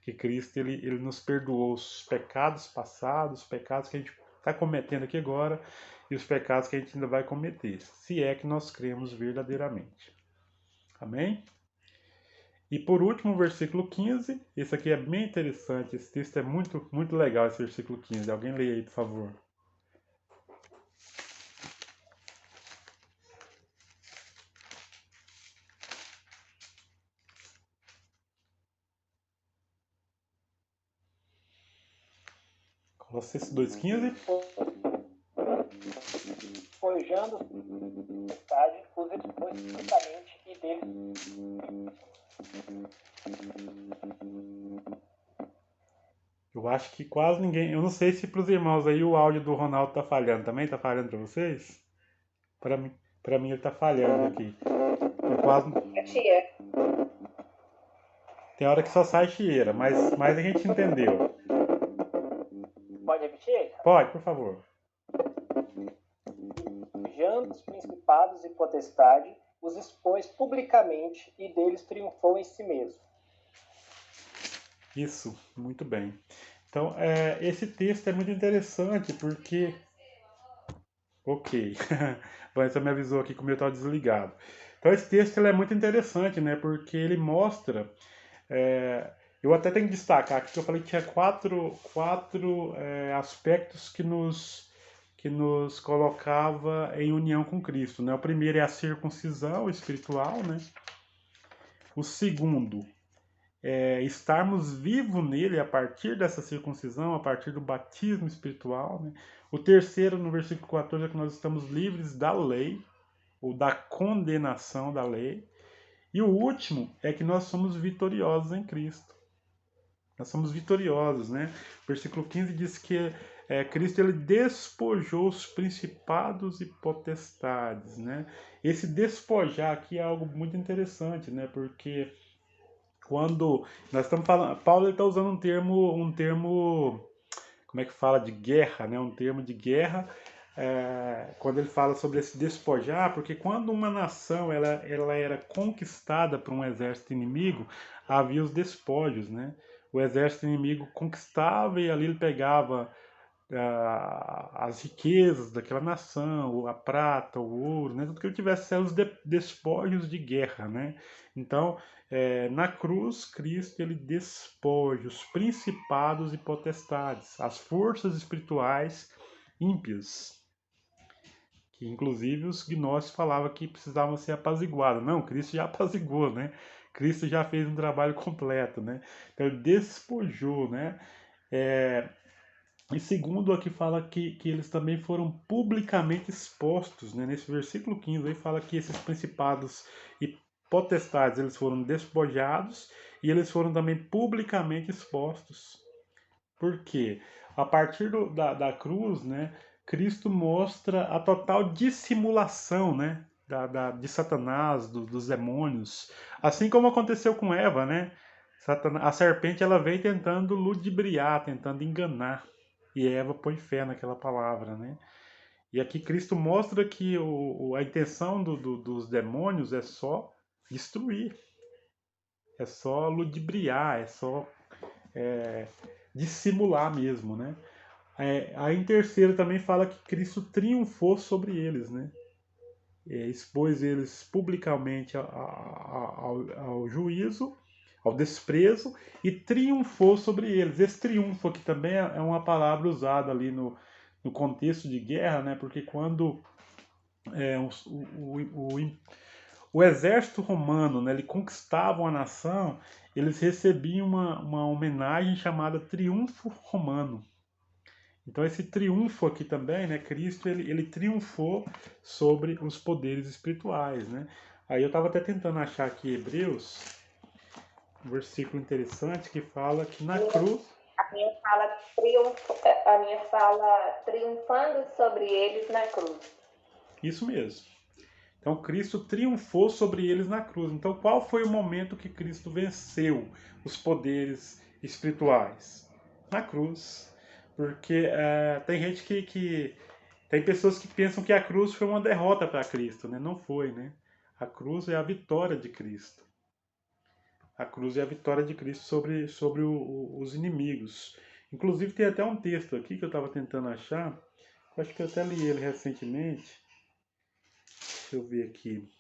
Que Cristo, ele nos perdoou os pecados passados, os pecados que a gente está cometendo aqui agora e os pecados que a gente ainda vai cometer, se é que nós cremos verdadeiramente. Amém? E por último, o versículo 15. Esse aqui é bem interessante, esse texto é muito, muito legal, esse versículo 15. Alguém lê aí, por favor. Colossenses 2,15. Forjando vontade, os expôs publicamente e deles. Eu acho que quase ninguém. Eu não sei se para os irmãos aí o áudio do Ronaldo tá falhando. Também tá falhando para vocês? Para mim ele tá falhando aqui. Eu quase. Tem hora que só sai chieira, mas a gente entendeu. Pode repetir? Pode, por favor. Forjando os principados e potestade, os expôs publicamente e deles triunfou em si mesmo. Isso, muito bem. Então, esse texto é muito interessante porque... Ok. Vanessa me avisou aqui que o meu estava desligado. Então, esse texto ele é muito interessante, né? Porque ele mostra... eu até tenho que destacar aqui que eu falei que tinha quatro aspectos que nos colocava em união com Cristo, né? O primeiro é a circuncisão espiritual, né? O segundo estarmos vivos nele a partir dessa circuncisão, a partir do batismo espiritual, né? O terceiro, no versículo 14, é que nós estamos livres da lei, ou da condenação da lei. E o último é que nós somos vitoriosos em Cristo. Nós somos vitoriosos, né? O versículo 15 diz que Cristo ele despojou os principados e potestades, né? Esse despojar aqui é algo muito interessante, né? Porque quando nós estamos falando, Paulo está usando um termo, como é que fala, de guerra, né? Um termo de guerra, quando ele fala sobre esse despojar, porque quando uma nação ela era conquistada por um exército inimigo, havia os despojos, né? O exército inimigo conquistava e ali ele pegava as riquezas daquela nação, a prata, o ouro, né? Tudo que ele tivesse eram os despojos de guerra, né? Então, na cruz, Cristo ele despoja os principados e potestades, as forças espirituais ímpias, que inclusive os gnósticos falavam que precisavam ser apaziguados. Não, Cristo já apaziguou, né? Cristo já fez um trabalho completo, né? Então ele despojou, né? E segundo aqui fala que eles também foram publicamente expostos, né? Nesse versículo 15 aí fala que esses principados e potestades eles foram despojados e eles foram também publicamente expostos. Por quê? A partir da cruz, né, Cristo mostra a total dissimulação, né, de Satanás, dos demônios. Assim como aconteceu com Eva, né? A serpente ela veio tentando ludibriar, tentando enganar. E Eva põe fé naquela palavra, né? E aqui Cristo mostra que a intenção dos demônios é só destruir, é só ludibriar, é só dissimular mesmo, né? Aí em terceiro também fala que Cristo triunfou sobre eles, né? Expôs eles publicamente ao juízo, ao desprezo e triunfou sobre eles. Esse triunfo aqui também é uma palavra usada ali no contexto de guerra, né? Porque quando o exército romano, né, ele conquistava uma nação, eles recebiam uma homenagem chamada triunfo romano. Então esse triunfo aqui também, né, Cristo ele triunfou sobre os poderes espirituais, né? Aí eu estava até tentando achar aqui Hebreus, um versículo interessante que fala que na cruz... A minha fala triunfando sobre eles na cruz. Isso mesmo. Então Cristo triunfou sobre eles na cruz. Então qual foi o momento que Cristo venceu os poderes espirituais? Na cruz. Porque tem gente tem pessoas que pensam que a cruz foi uma derrota para Cristo, né? Não foi, né? A cruz é a vitória de Cristo. A cruz é a vitória de Cristo sobre os inimigos. Inclusive tem até um texto aqui que eu estava tentando achar. Eu acho que eu até li ele recentemente. Deixa eu ver aqui.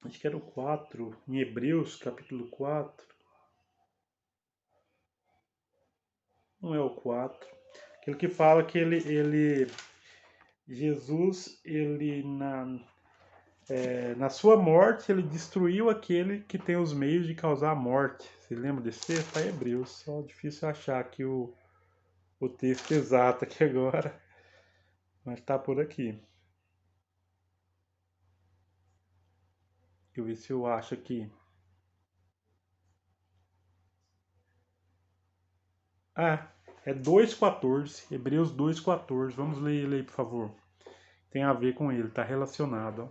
Acho que era o 4, em Hebreus, capítulo 4. Não é o 4. Aquele que fala que Jesus, ele na sua morte, ele destruiu aquele que tem os meios de causar a morte. Você lembra desse texto? Está em Hebreus. Só difícil achar aqui o texto exato aqui agora. Mas está por aqui. Deixa eu ver se eu acho aqui. É 2,14. Hebreus 2,14. Vamos ler ele aí, por favor. Tem a ver com ele, está relacionado.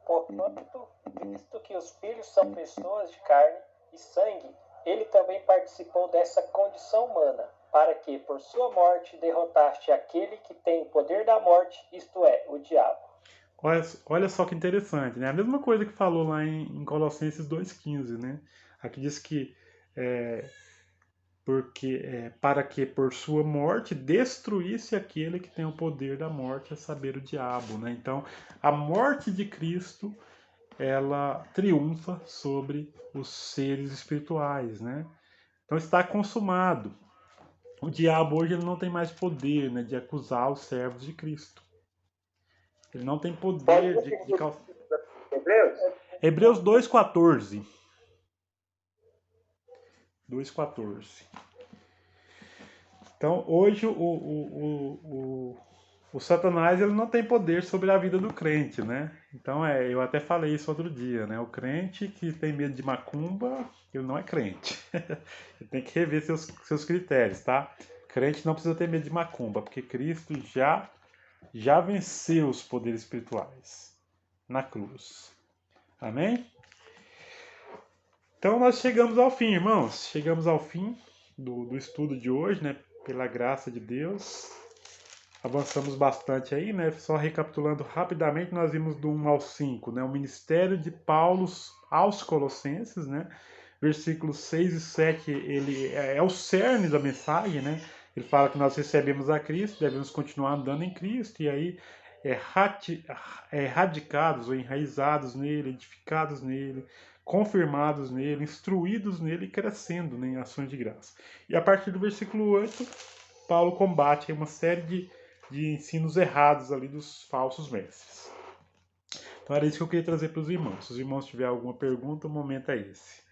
Portanto, visto que os filhos são pessoas de carne e sangue, ele também participou dessa condição humana, para que, por sua morte, derrotaste aquele que tem o poder da morte, isto é, o diabo. Olha só que interessante, né? A mesma coisa que falou lá em Colossenses 2,15, né? Aqui diz que para que por sua morte destruísse aquele que tem o poder da morte, a saber, o diabo, né? Então, a morte de Cristo, ela triunfa sobre os seres espirituais, né? Então está consumado. O diabo hoje ele não tem mais poder, né, de acusar os servos de Cristo. Ele não tem poder de Hebreus 2,14. 2,14. Então, hoje o Satanás ele não tem poder sobre a vida do crente, né? Então, eu até falei isso outro dia, né? O crente que tem medo de macumba, ele não é crente. Ele tem que rever seus critérios, tá? Crente não precisa ter medo de macumba, porque Cristo já venceu os poderes espirituais na cruz. Amém? Então nós chegamos ao fim, irmãos. Chegamos ao fim do estudo de hoje, né? Pela graça de Deus. Avançamos bastante aí, né? Só recapitulando rapidamente, nós vimos do 1 ao 5, né? O ministério de Paulo aos Colossenses, né? Versículos 6 e 7, ele é o cerne da mensagem, né? Ele fala que nós recebemos a Cristo, devemos continuar andando em Cristo, e aí radicados ou enraizados nele, edificados nele, confirmados nele, instruídos nele e crescendo, né, em ações de graça. E a partir do versículo 8, Paulo combate uma série de ensinos errados ali dos falsos mestres. Então era isso que eu queria trazer para os irmãos. Se os irmãos tiverem alguma pergunta, o momento é esse.